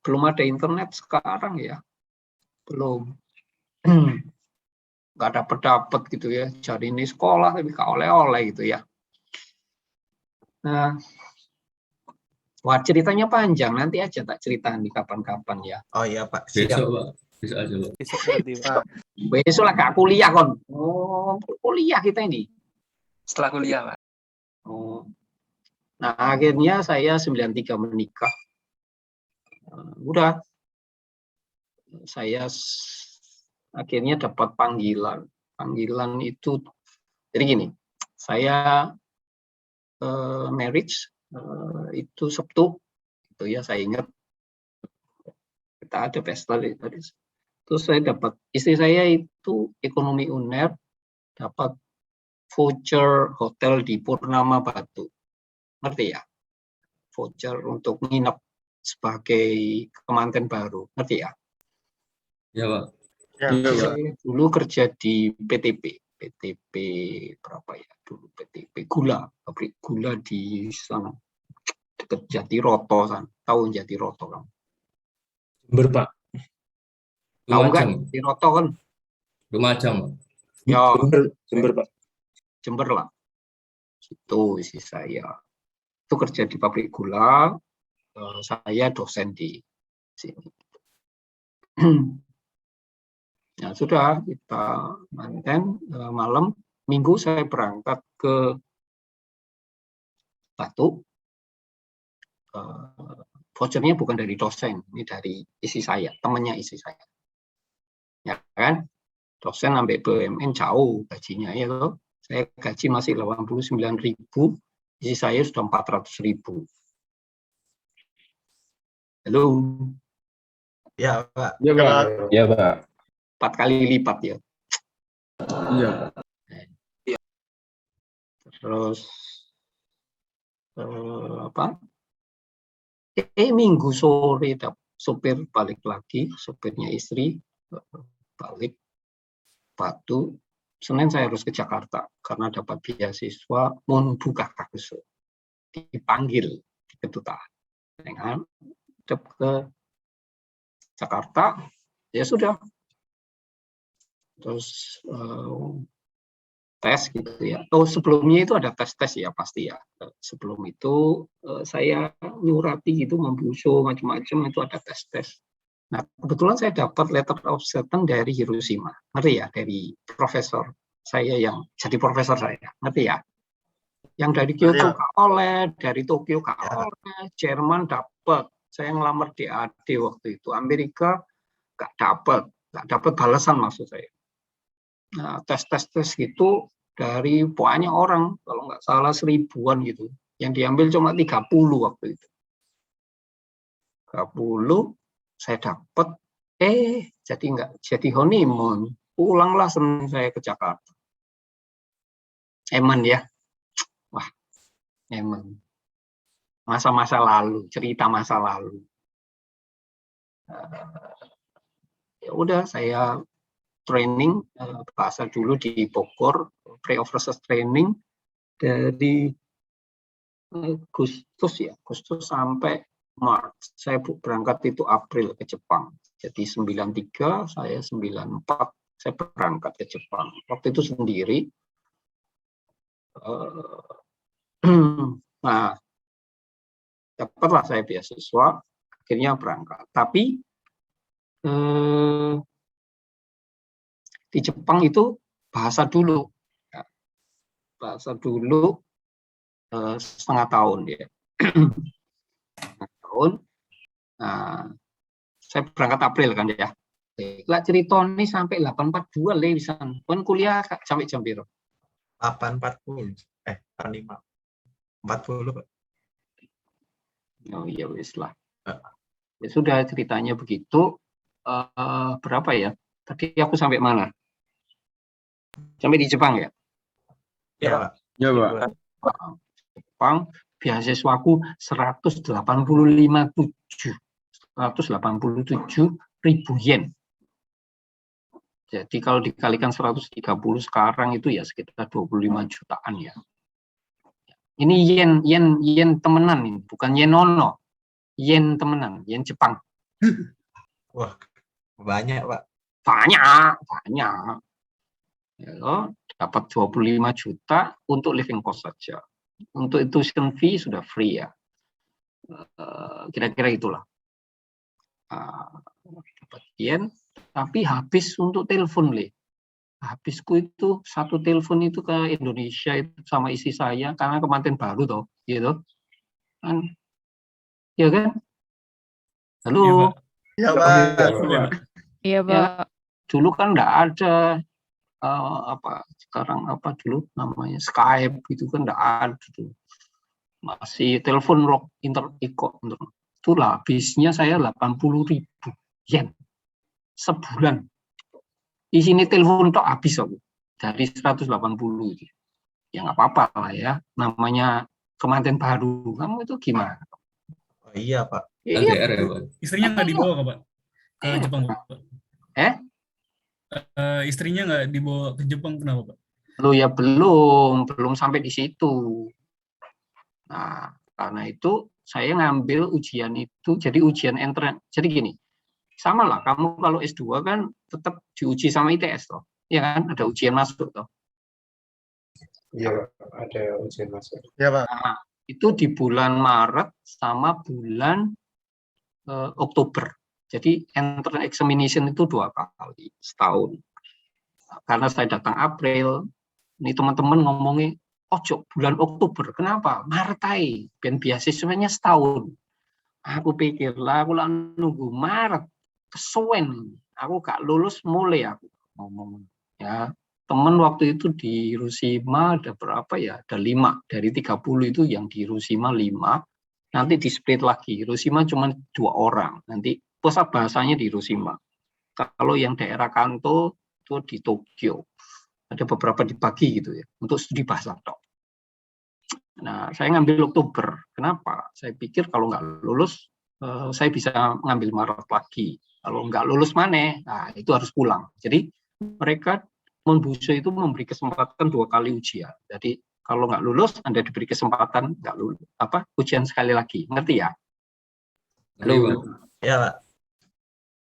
belum ada internet sekarang ya, belum. Nggak dapat gitu ya, jadi ini sekolah tapi nggak oleh-oleh gitu ya. Nah, wah ceritanya panjang, nanti aja tak ceritain di kapan-kapan ya. Oh iya Pak, Besok Pak, besok aja Pak. Besok berarti Pak. Besok lah kak kuliah kon. Oh, kuliah kita ini. Setelah kuliah, Pak. Oh. Nah, akhirnya saya 93 menikah. Udah. Saya akhirnya dapat panggilan. Panggilan itu jadi gini. Saya marriage itu Sabtu itu ya, saya ingat kita ada pesta di Paris. Terus saya dapat, istri saya itu ekonomi UNER, dapat voucher hotel di Purnama Batu, ngerti ya? Voucher untuk nginep sebagai kemanten baru, ngerti ya? Ya Pak. Ya, saya dulu kerja di PTP berapa ya dulu, PTP gula, pabrik gula di sana dekat Jatiroto sana. Tahu Jatiroto kan? Jember Pak. Tahu nggak Jatiroto kan? Lumajang Pak. Ya, Jember Pak. Jember lah. Itu isi saya. Itu kerja di pabrik gula. Saya dosen di sini. Ya sudah, kita manten malam minggu saya berangkat ke Batu. Vouchernya bukan dari dosen, ini dari istri saya, temannya istri saya. Ya kan? Dosen sampai BUMN jauh gajinya ya loh. Saya gaji masih 89.000, istri saya sudah 400.000. Halo. Ya Pak. Ya Pak. Ya Pak. 4 kali lipat ya. Iya. Terus Minggu sore sopir balik lagi, sopirnya istri balik Batu. Senin saya harus ke Jakarta karena dapat beasiswa buka kasus, dipanggil di kedutaan, dengan ke Jakarta, ya sudah, terus tes gitu ya. Sebelumnya itu ada tes ya pasti ya. Sebelum itu saya nyurati gitu, membusu macam-macam, itu ada tes. Nah, kebetulan saya dapat letter of acceptance dari Hiroshima, ngerti ya, dari profesor saya yang jadi profesor saya, ngerti ya. Yang dari Kyoto oleh, dari Tokyo oleh, Jerman dapat. Saya ngelamar di AD waktu itu, Amerika nggak dapat balasan maksud saya. Nah, tes gitu dari banyak orang, kalau nggak salah 1000-an gitu, yang diambil cuma 30 waktu itu. 30 saya dapat, jadi honeymoon, pulanglah Senin saya ke Jakarta. Eman ya, wah, eman. Masa-masa lalu, cerita masa lalu. Ya udah, saya training bahasa dulu di Bogor, pre-overseas training dari Agustus sampai Maret. Saya berangkat itu April ke Jepang. Jadi 93, saya 94, saya berangkat ke Jepang. Waktu itu sendiri. Nah, dapatlah saya beasiswa, akhirnya berangkat. Tapi di Jepang itu bahasa dulu. Bahasa dulu setengah tahun ya. Nah, saya berangkat April kan ya. Lah cerita ini sampai 842 le bisa. Kan kuliah sampai jam berapa? 8.40. 5. 40, Pak. Oh iya wis lah. Ya sudah, ceritanya begitu. Berapa ya? Tadi aku sampai mana? Sampai di Jepang ya? Ya, Pak. Ya, Pak. Jepang, beasiswaku 187.000 yen. Jadi kalau dikalikan 130 sekarang itu ya sekitar 25 jutaan ya. Ini yen temenan ini, bukan yen nono. Yen temenan, yen Jepang. Wah, banyak, Pak. Banyak. Ya, dapat 25 juta untuk living cost saja. Untuk tuition fee sudah free ya. Kira-kira itulah. Dapat yen, tapi habis untuk telepon le. Habisku itu satu telepon itu ke Indonesia itu sama istri saya karena kemanten baru toh, gitu. Kan, ya kan? Halo. Iya, Pak. Iya, Pak. Dulu kan enggak ada sekarang dulu namanya Skype gitu kan enggak ada tuh. Masih telepon rock interiko. Itulah habisnya saya 80.000 yen sebulan. Di sini telepon tok habis aku dari 180 itu. Ya nggak apa-apa lah ya, namanya kemanten baru. Kamu itu gimana? Oh, iya, Pak. LDR ya, Pak. Istrinya nggak dibawa ke Pak? Ke Jepang, Pak? Istrinya nggak dibawa ke Jepang, kenapa, Pak? Loh ya belum sampai di situ. Nah, karena itu saya ngambil ujian itu, jadi ujian entrance. Jadi gini, sama lah, kamu kalau S2 kan tetap diuji sama ITS toh. Ya kan, ada ujian masuk toh. Iya, ada ujian masuk. Ya, Pak. Nah, itu di bulan Maret sama bulan Oktober. Jadi entrance examination itu 2 kali setahun. Karena saya datang April, ini teman-teman ngomongnya, ojo bulan Oktober, kenapa? Maret aja, ben beasiswanya setahun. Aku pikir lah, aku lah nunggu Maret, kesuwen, aku gak lulus mulai aku ngomong. Ya, teman waktu itu di Hiroshima ada berapa ya? Ada 5 dari 30 itu yang di Hiroshima 5. Nanti di split lagi. Hiroshima cuma 2 orang. Nanti pusat bahasanya di Hiroshima. Kalau yang daerah Kanto itu di Tokyo. Ada beberapa dibagi gitu ya untuk studi bahasa tok. Nah, saya ngambil Oktober. Kenapa? Saya pikir kalau nggak lulus, saya bisa ngambil Maret lagi. Kalau nggak lulus mana? Nah, itu harus pulang. Jadi mereka Monbusho itu memberi kesempatan 2 kali ujian. Jadi kalau nggak lulus, Anda diberi kesempatan nggak lulus ujian sekali lagi. Ngerti ya? Halo. Ya, Pak.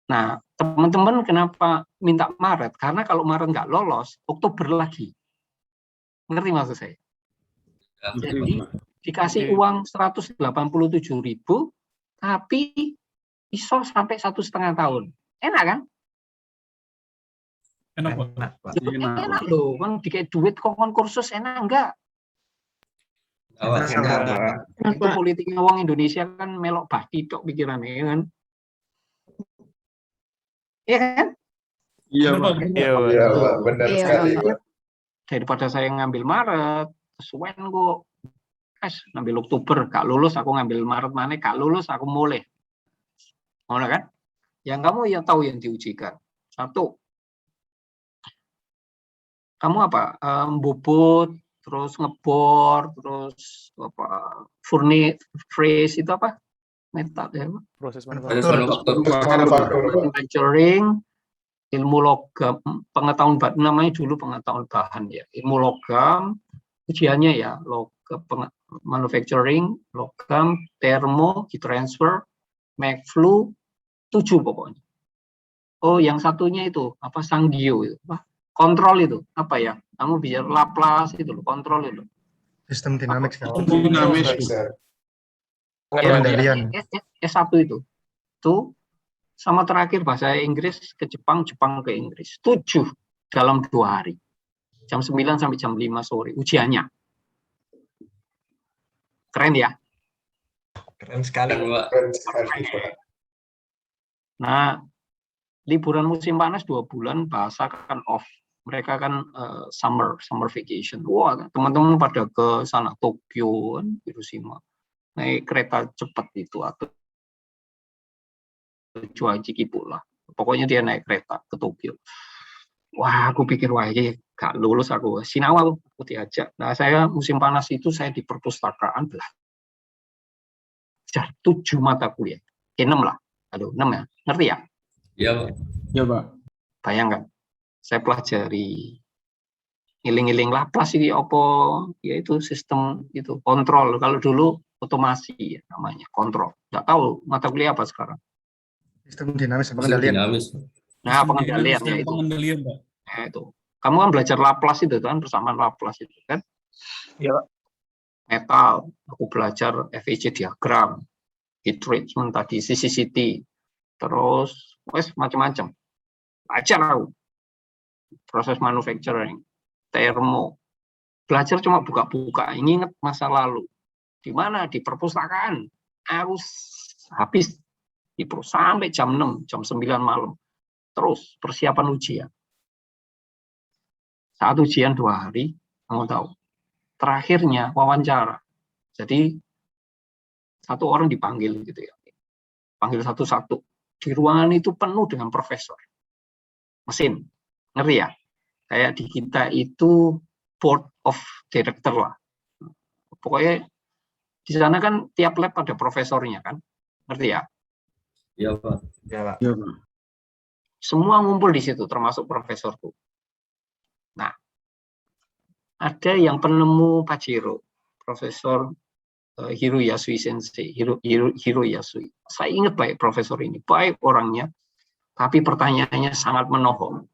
Nah, teman-teman kenapa minta Maret? Karena kalau Maret nggak lolos, Oktober lagi. Ngerti maksud saya? Jadi dikasih uang 187.000, tapi iso sampai 1,5 tahun. Enak kan? Enak, Pak. Enak loh, kan dikasih duit kokon kursus enak enggak? Itu politiknya uang Indonesia kan melok baki tok pikirannya kan. Iya kan? Iya, Pak. Iya, Pak. Benar sekali, Pak. Daripada saya ngambil Maret, kesuwen kok. Ngambil Oktober, gak lulus aku ngambil Maret mana, gak lulus aku mulai. Mana kan? Yang kamu yang tahu yang diujikan. 1. Kamu apa? Bobot, terus ngebor, terus apa? Furnish, freeze itu apa? Metal ya, proses manufacturing, ilmu logam, pengetahuan bahan, namanya dulu pengetahuan bahan ya, ilmu logam, ujiannya ya, logam, manufacturing, logam, termo, heat transfer, McFlu, 7 pokoknya. Oh, yang satunya itu apa? Sanggio itu, apa? Kontrol itu apa ya? Kamu biar Laplace itu loh, kontrol itu. Sistem dinamis. Pengendalian. S1 itu. Tuh sama terakhir bahasa Inggris ke Jepang, Jepang ke Inggris. 7 dalam 2 hari. Jam 9 sampai jam 5 sore ujiannya. Keren ya? Keren sekali, Pak. Keren sekali, Pak. Nah, liburan musim panas 2 bulan, bahasa kan off. Mereka kan summer vacation. Wah, teman-teman pada ke sana Tokyo, Hiroshima. Naik kereta cepat itu atau Chuaji pula. Pokoknya dia naik kereta ke Tokyo. Wah, aku pikir wah ini gak lulus aku. Sinawa aku diajak. Nah, saya musim panas itu saya di perpustakaan belajar 7 mata kuliah. 6 lah. Aduh, 6 ya. Ngerti ya? Iya, Pak. Iya, Pak. Bayangkan. Saya pelajari ngiling-ngiling Laplace ini apa? Yaitu sistem itu kontrol. Kalau dulu otomasi ya, namanya kontrol. Nggak tahu mata kuliah apa sekarang. Sistem dinamis pengendalian. Nah, pengendaliannya itu. Nah, itu. Kamu kan belajar Laplace itu kan, persamaan Laplace itu kan? Iya, Pak. Metal, aku belajar FEC diagram, heat treatment tadi, CCCT, terus macam-macam. Belajar aku. Proses manufacturing, termo. Belajar cuma buka-buka, ingat masa lalu. Di mana? Di perpustakaan. Aku habis di sampai jam 6, jam 9 malam. Terus persiapan ujian. Saat ujian 2 hari, kamu tahu. Terakhirnya wawancara. Jadi 1 orang dipanggil gitu ya. Panggil satu-satu. Di ruangan itu penuh dengan profesor. Mesin. Ngerti ya? Kayak di kita itu board of director lah. Pokoknya di sana kan tiap lab ada profesornya kan. Ngerti ya? Iya, Pak. Iya, Pak. Iya, Pak. Semua ngumpul di situ termasuk profesorku. Nah, ada yang penemu Pajero, Profesor Hiruyasui Sensei, Hiruyasui. Saya ingat baik profesor ini, baik orangnya, tapi pertanyaannya sangat menohok.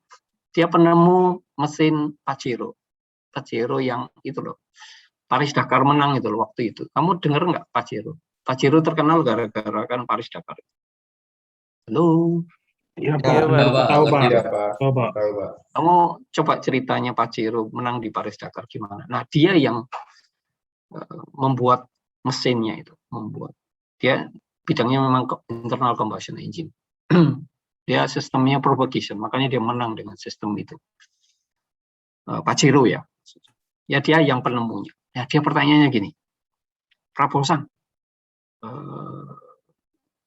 Dia penemu mesin Pajero. Pajero yang itu loh. Paris-Dakar menang itu loh waktu itu. Kamu dengar nggak Pajero? Pajero terkenal gara-gara kan Paris-Dakar. Halo? Iya, Pak. Tahu, Pak. Tahu, Pak. Kamu coba ceritanya Pajero menang di Paris-Dakar gimana? Nah, dia yang membuat mesinnya itu. Dia bidangnya memang internal combustion engine. Dia sistemnya propagation, makanya dia menang dengan sistem itu. Pajero ya. Ya dia yang penemunya. Ya dia pertanyaannya gini. Prabowo-san,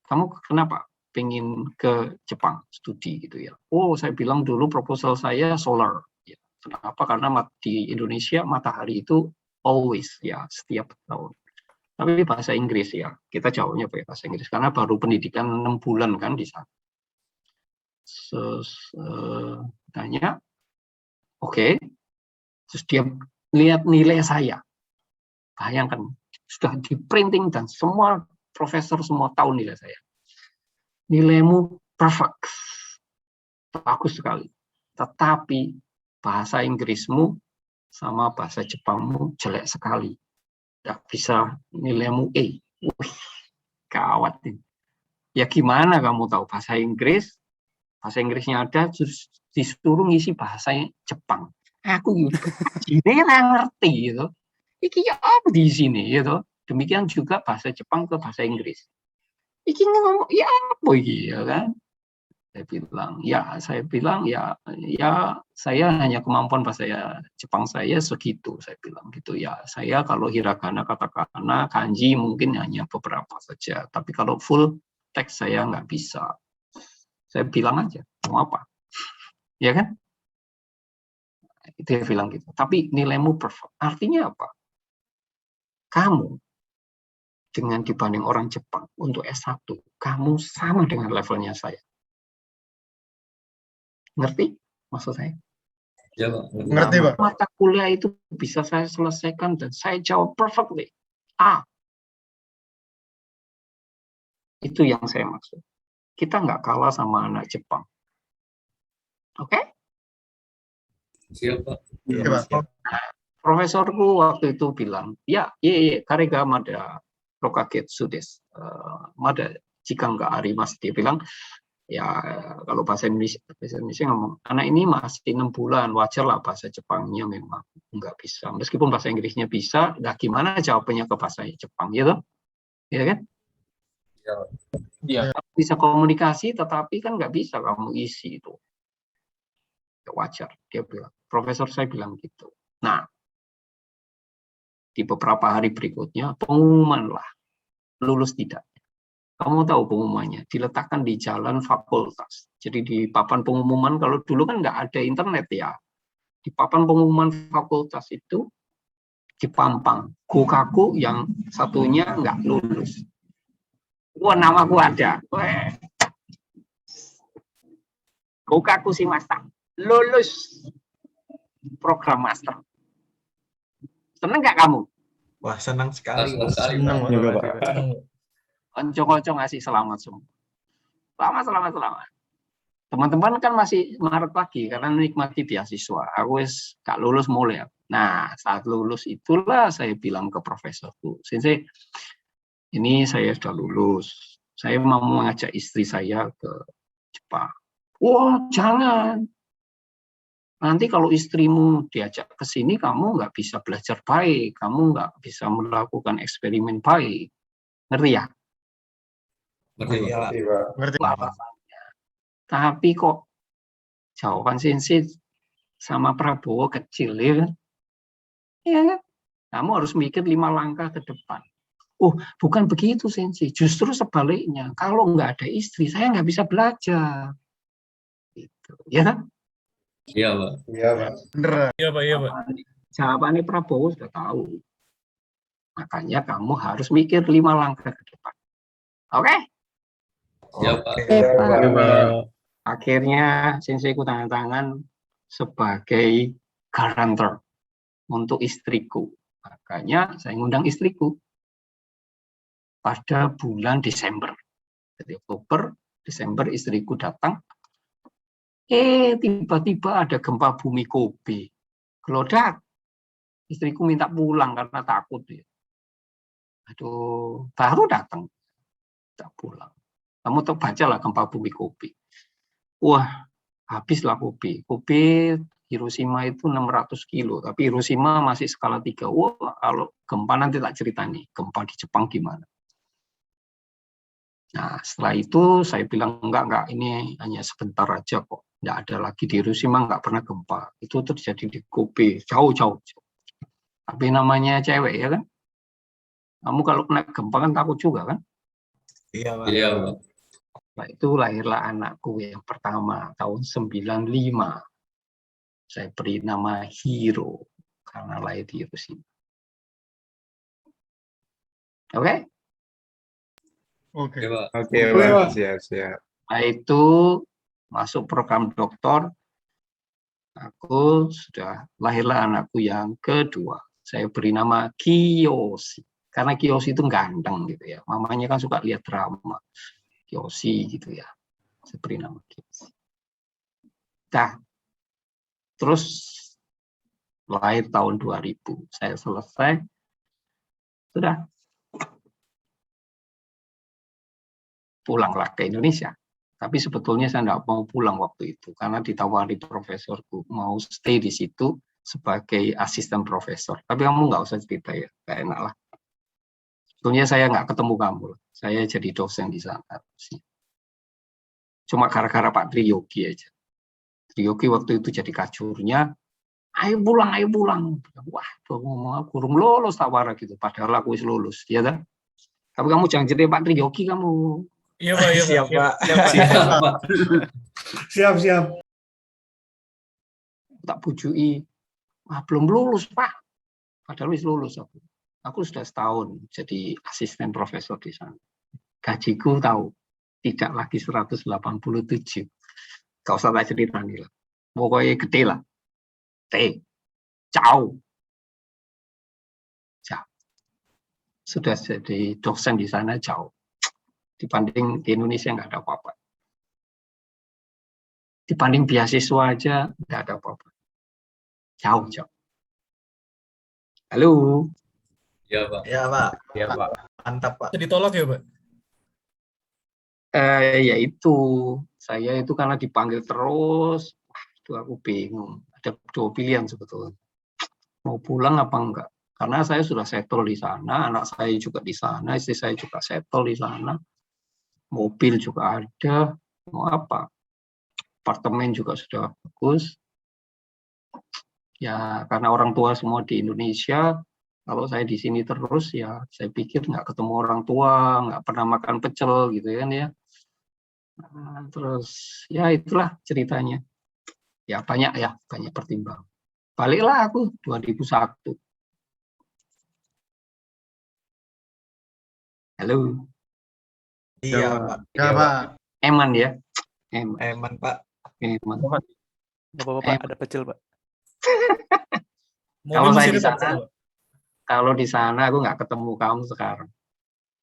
kamu kenapa pengen ke Jepang studi gitu ya? Oh, saya bilang dulu proposal saya solar. Ya, kenapa? Karena di Indonesia matahari itu always ya, setiap tahun. Tapi bahasa Inggris ya, kita jawabnya pakai bahasa Inggris karena baru pendidikan 6 bulan kan di sana. Tanya, oke. Terus dia lihat nilai saya. Bayangkan, sudah di printing dan semua profesor semua tahu nilai saya. Nilaimu perfect. Bagus sekali. Tetapi bahasa Inggrismu sama bahasa Jepangmu jelek sekali. Tidak bisa nilaimu A. Wih, gawat ini. Ya gimana kamu tahu bahasa Inggris? Bahasa Inggrisnya ada, terus disuruh ngisi bahasa Jepang. Aku ini ngerti gitu. Iki apa di sini gitu. Demikian juga bahasa Jepang ke bahasa Inggris. Iki ngomong ya apa iki ya kan? Saya bilang ya saya hanya kemampuan bahasa Jepang saya segitu, saya bilang gitu ya. Saya kalau hiragana, katakana, kanji mungkin hanya beberapa saja, tapi kalau full teks saya nggak bisa. Saya bilang aja mau apa, ya kan? Dia bilang gitu. Tapi nilaimu perfect. Artinya apa? Kamu dengan dibanding orang Jepang untuk S1, kamu sama dengan levelnya saya. Ngerti maksud saya? Ya, Pak. Ngerti, Pak. Mata kuliah itu bisa saya selesaikan dan saya jawab perfectly. Itu yang saya maksud. Kita nggak kalah sama anak Jepang. Oke? Siap, Pak. Iya, Pak. Profesorku waktu itu bilang, karega mada rokagetsu desu. Mada jika nggak arimas. Dia bilang, ya kalau bahasa Indonesia ngomong, anak ini masih 6 bulan, wajar lah bahasa Jepangnya memang nggak bisa. Meskipun bahasa Inggrisnya bisa, gimana jawabannya ke bahasa Jepang, gitu? Ya kan? Ya. Bisa komunikasi, tetapi kan nggak bisa kamu isi itu. Ya, wajar, dia bilang. Profesor saya bilang gitu. Nah, di beberapa hari berikutnya, pengumuman lah, lulus tidak. Kamu tahu pengumumannya, diletakkan di jalan fakultas. Jadi di papan pengumuman, kalau dulu kan nggak ada internet ya. Di papan pengumuman fakultas itu dipampang. Gokaku yang satunya nggak lulus. Wah, namaku ada. Gokaku si master. Lulus program master. Seneng nggak kamu? Wah, senang sekali. Senang juga, Pak. Konco-konco ngasih selamat semua. Selamat. Teman-teman kan masih marah lagi karena menikmati beasiswa. Aku gak lulus mulai. Nah, saat lulus itulah saya bilang ke profesorku, Sensei, ini saya sudah lulus. Saya mau mengajak istri saya ke Jepang. Wah, jangan. Nanti kalau istrimu diajak ke sini, kamu nggak bisa belajar baik. Kamu nggak bisa melakukan eksperimen baik. Ngerti ya? Ngerti. Tapi kok jawaban Sensei sama Prabowo kecil ya kan? Iya kan? Kamu harus mikir 5 langkah ke depan. Oh, bukan begitu Sensei. Justru sebaliknya. Kalau nggak ada istri, saya nggak bisa belajar. Gitu. Ya kan? Iya, Pak. Iya, Pak. Bener. Iya, Pak. Jawabannya Prabowo sudah tahu. Makanya kamu harus mikir 5 langkah ke depan. Oke? Ya, Pak. Akhirnya Sensei ku tanda tangan sebagai garantor untuk istriku. Makanya saya ngundang istriku pada bulan Desember. Jadi Oktober, Desember istriku datang. Tiba-tiba ada gempa bumi Kobe. Gelodak. Istriku minta pulang karena takut. Aduh, baru datang. Tak pulang. Kamu tuh bacalah gempa bumi Kobe. Wah, habislah Kobe. Kobe Hiroshima itu 600 kilo, tapi Hiroshima masih skala 3. Wah, kalau gempa nanti tak cerita nih, gempa di Jepang gimana. Nah, setelah itu saya bilang enggak, ini hanya sebentar aja kok. Enggak ada lagi di Hiroshima, enggak pernah gempa. Itu terjadi di Kobe, jauh. Tapi namanya cewek ya kan. Kamu kalau kena gempa kan takut juga kan? Iya, Pak. Iya, Pak. Nah, itu lahirlah anakku yang pertama tahun 95. Saya beri nama Hiro karena lahir di Hiroshima. Oke? Oke. Oke, Oke, Pak. Pak. Siap. Nah, itu masuk program doktor. Aku sudah lahirlah anakku yang kedua. Saya beri nama Kiyoshi. Karena Kiyoshi itu ganteng gitu ya. Mamanya kan suka lihat drama. Kiyoshi gitu ya. Saya beri nama Kiyoshi. Nah, terus lahir tahun 2000. Saya selesai. Sudah. Pulanglah ke Indonesia. Tapi sebetulnya saya tidak mau pulang waktu itu. Karena ditawari profesorku. Mau stay di situ sebagai asisten profesor. Tapi kamu nggak usah cerita ya. Nggak enak lah. Sebetulnya saya nggak ketemu kamu. Saya jadi dosen di sana. Cuma gara-gara Pak Triyogi aja. Triyogi waktu itu jadi kajurnya. Ayo pulang, ayo pulang. Wah, ngomong aku kurung lolos tawara gitu. Padahal aku wis lulus. Ya kan? Tapi kamu jangan cerita Pak Triyogi kamu. Iya, Pak. Iya, Pak. Siap, Pak. Siap, Pak. Siap. Tak bujui. Wah, belum lulus, Pak. Padahal wis lulus aku. Aku sudah setahun jadi asisten profesor di sana. Gajiku tahu tidak lagi 187. Gak usah tak cerita nih lah. Pokoknya gede lah. Jauh. Sudah jadi dosen di sana jauh. Dibanding di Indonesia nggak ada apa-apa. Dibanding beasiswa aja nggak ada apa-apa. Jauh. Halo. Ya, Pak. Ya, Pak. Ya, Pak. Mantap, Pak. Jadi ditolak ya, Pak? Ya itu. Saya itu karena dipanggil terus. Itu aku bingung. Ada dua pilihan sebetulnya. Mau pulang apa enggak? Karena saya sudah settle di sana, anak saya juga di sana, istri saya juga settle di sana. Mobil juga ada, mau apa? Apartemen juga sudah bagus. Ya, karena orang tua semua di Indonesia, kalau saya di sini terus, ya saya pikir nggak ketemu orang tua, nggak pernah makan pecel gitu kan ya. Nah, terus ya itulah ceritanya. Ya banyak pertimbangan. Baliklah aku 2001. Halo. Iya, Pak. Ya, Pak. Eman ya. Eman, Pak. Eman. Nggak apa-apa, Pak. Ada pecel, Pak. Kalau saya di sana, kalau di sana aku nggak ketemu kamu sekarang.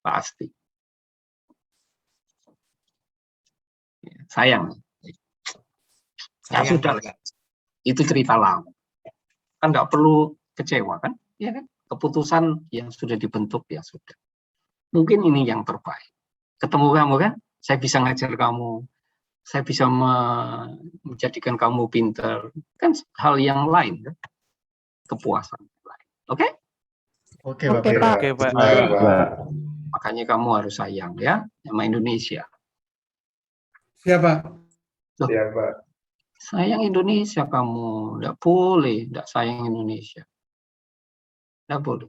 Pasti. Sayang. Ya sudah. Itu cerita lama. Kan nggak perlu kecewa kan? Ya kan? Keputusan yang sudah dibentuk ya sudah. Mungkin ini yang terbaik. Ketemu kamu kan, saya bisa ngajar kamu, saya bisa menjadikan kamu pintar, kan hal yang lain kan, kepuasan lain. Oke? Oke, Pak. Oke, Pak. Makanya kamu harus sayang ya sama Indonesia. Siapa? Sayang Indonesia kamu, enggak boleh enggak sayang Indonesia. Enggak boleh.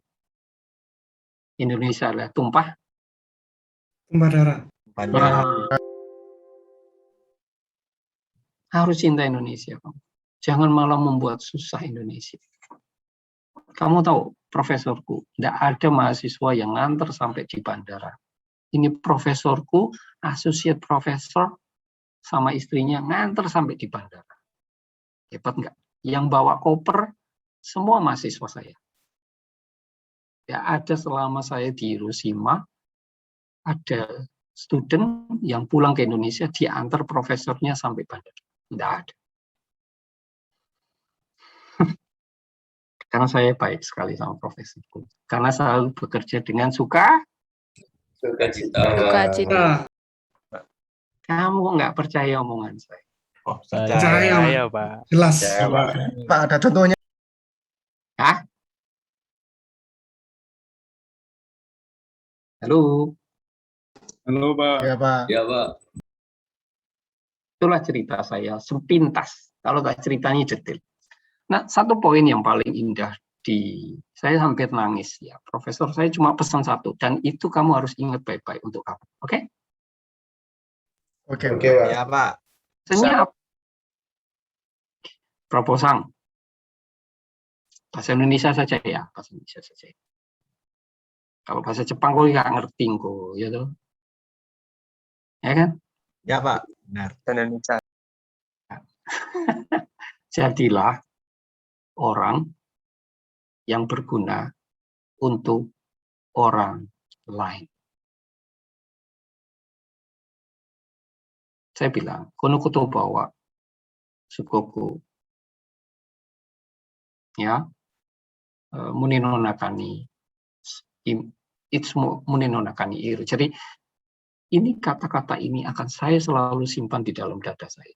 Indonesia adalah tumpah darah. Harus cinta Indonesia kamu. Jangan malah membuat susah Indonesia. Kamu tahu, profesorku, tidak ada mahasiswa yang nganter sampai di bandara. Ini profesorku, associate profesor, sama istrinya nganter sampai di bandara. Hebat nggak? Yang bawa koper, semua mahasiswa saya. Ya, ada selama saya di Hiroshima, ada student yang pulang ke Indonesia, diantar profesornya sampai bandara. Tidak ada. Karena saya baik sekali sama profesorku. Karena selalu bekerja dengan Sukacita. Kamu kok nggak percaya omongan saya? Oh, Percaya, Pak. Jelas. Pak, ada contohnya. Hah? Halo. Halo, Pak. Ya, Pak. Ya, Pak. Itulah cerita saya sepintas. Kalau tak ceritanya detail. Nah, satu poin yang paling indah saya hampir nangis ya. Profesor saya cuma pesan satu, dan itu kamu harus ingat baik-baik untuk kamu. Oke? Oke, Pak. Ya, Pak. Senyap. Proposal. Bahasa Indonesia saja ya, bahasa Indonesia saja. Kalau bahasa Jepang kok nggak ngerti kok, ya tuh. Ya kan? Ya Pak, benar. Indonesia. Jadilah orang yang berguna untuk orang lain. Saya bilang, kono koto bawa sukoku, ya, munino nakani, munino nakani iru. Jadi ini kata-kata ini akan saya selalu simpan di dalam dada saya.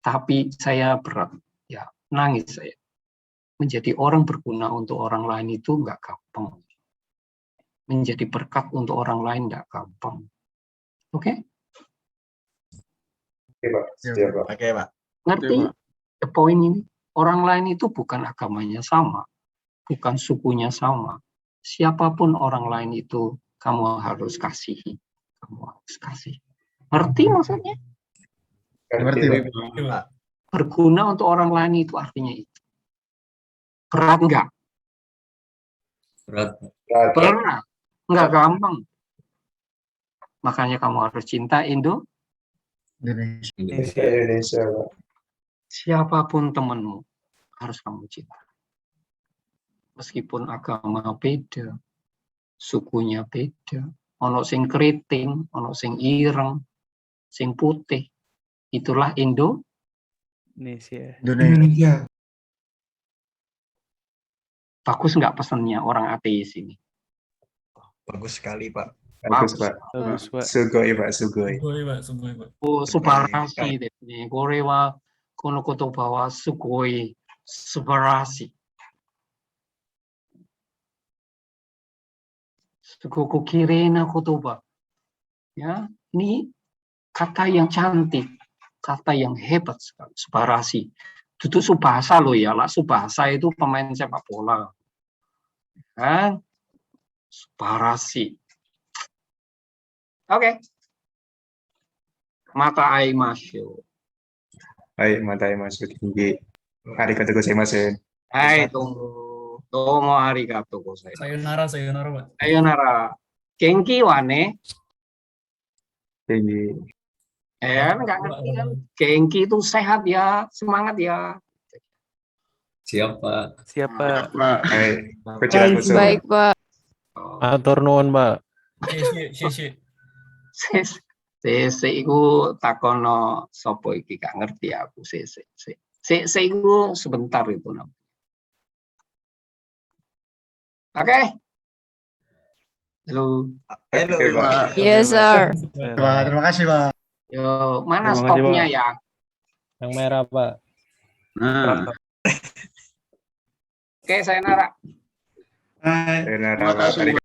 Tapi saya berat, ya, nangis saya. Menjadi orang berguna untuk orang lain itu nggak gampang. Menjadi berkat untuk orang lain nggak gampang. Oke? Oke, Pak. Ngerti poin ini? Orang lain itu bukan agamanya sama, bukan sukunya sama. Siapapun orang lain itu kamu harus kasihi. Kamu harus kasih. Ngerti maksudnya? Ngerti, Pak. Berguna untuk orang lain itu artinya itu. Berat enggak? Berat. Berat. Enggak gampang. Makanya kamu harus cinta Indonesia. Siapapun temanmu harus kamu cinta. Meskipun agama beda, sukunya beda, ono sing keriting, ono sing ireng, sing putih. Itulah Indonesia. Indonesia. Bagus nggak pesannya orang ateis ini? Bagus sekali, Pak. Bagus, Pak. Bagus, Pak. Sugoi, Pak. Sugoi. Oh, subarasi desu. Kore wa kono kotoba wa sugoi subarasi. Sugoku kirei na kotoba. Ya, ini kata yang cantik, kata yang hebat sekali. Subarasi. Itu subasa loh ya, lah subasa itu pemain sepak bola. Kan? Subarasi. Oke. Mata aimasyo. Hai, matai masuk tinggi. Arigatou gozaimasu. Hai, domo arigatou gozaimasu. Sayonara, Pak. Sayonara. Genki wa ne? Tinggi. Nggak ngerti kan? Genki itu sehat ya, semangat ya. Siapa? Siapa? Hai, kecil Baik, Pak. Atur nuwun, Pak. Sese iku takono sapa iki gak ngerti aku sese. Sese iku sebentar itu namanya. Oke. Halo. Halo, Pak. Yes, sir. Pak, terima kasih, Pak. Yo, mana Terima kasih, stopnya Pak. ya? Yang merah, Pak. Nah. Oke, saya Nara. Sayonara, Pak.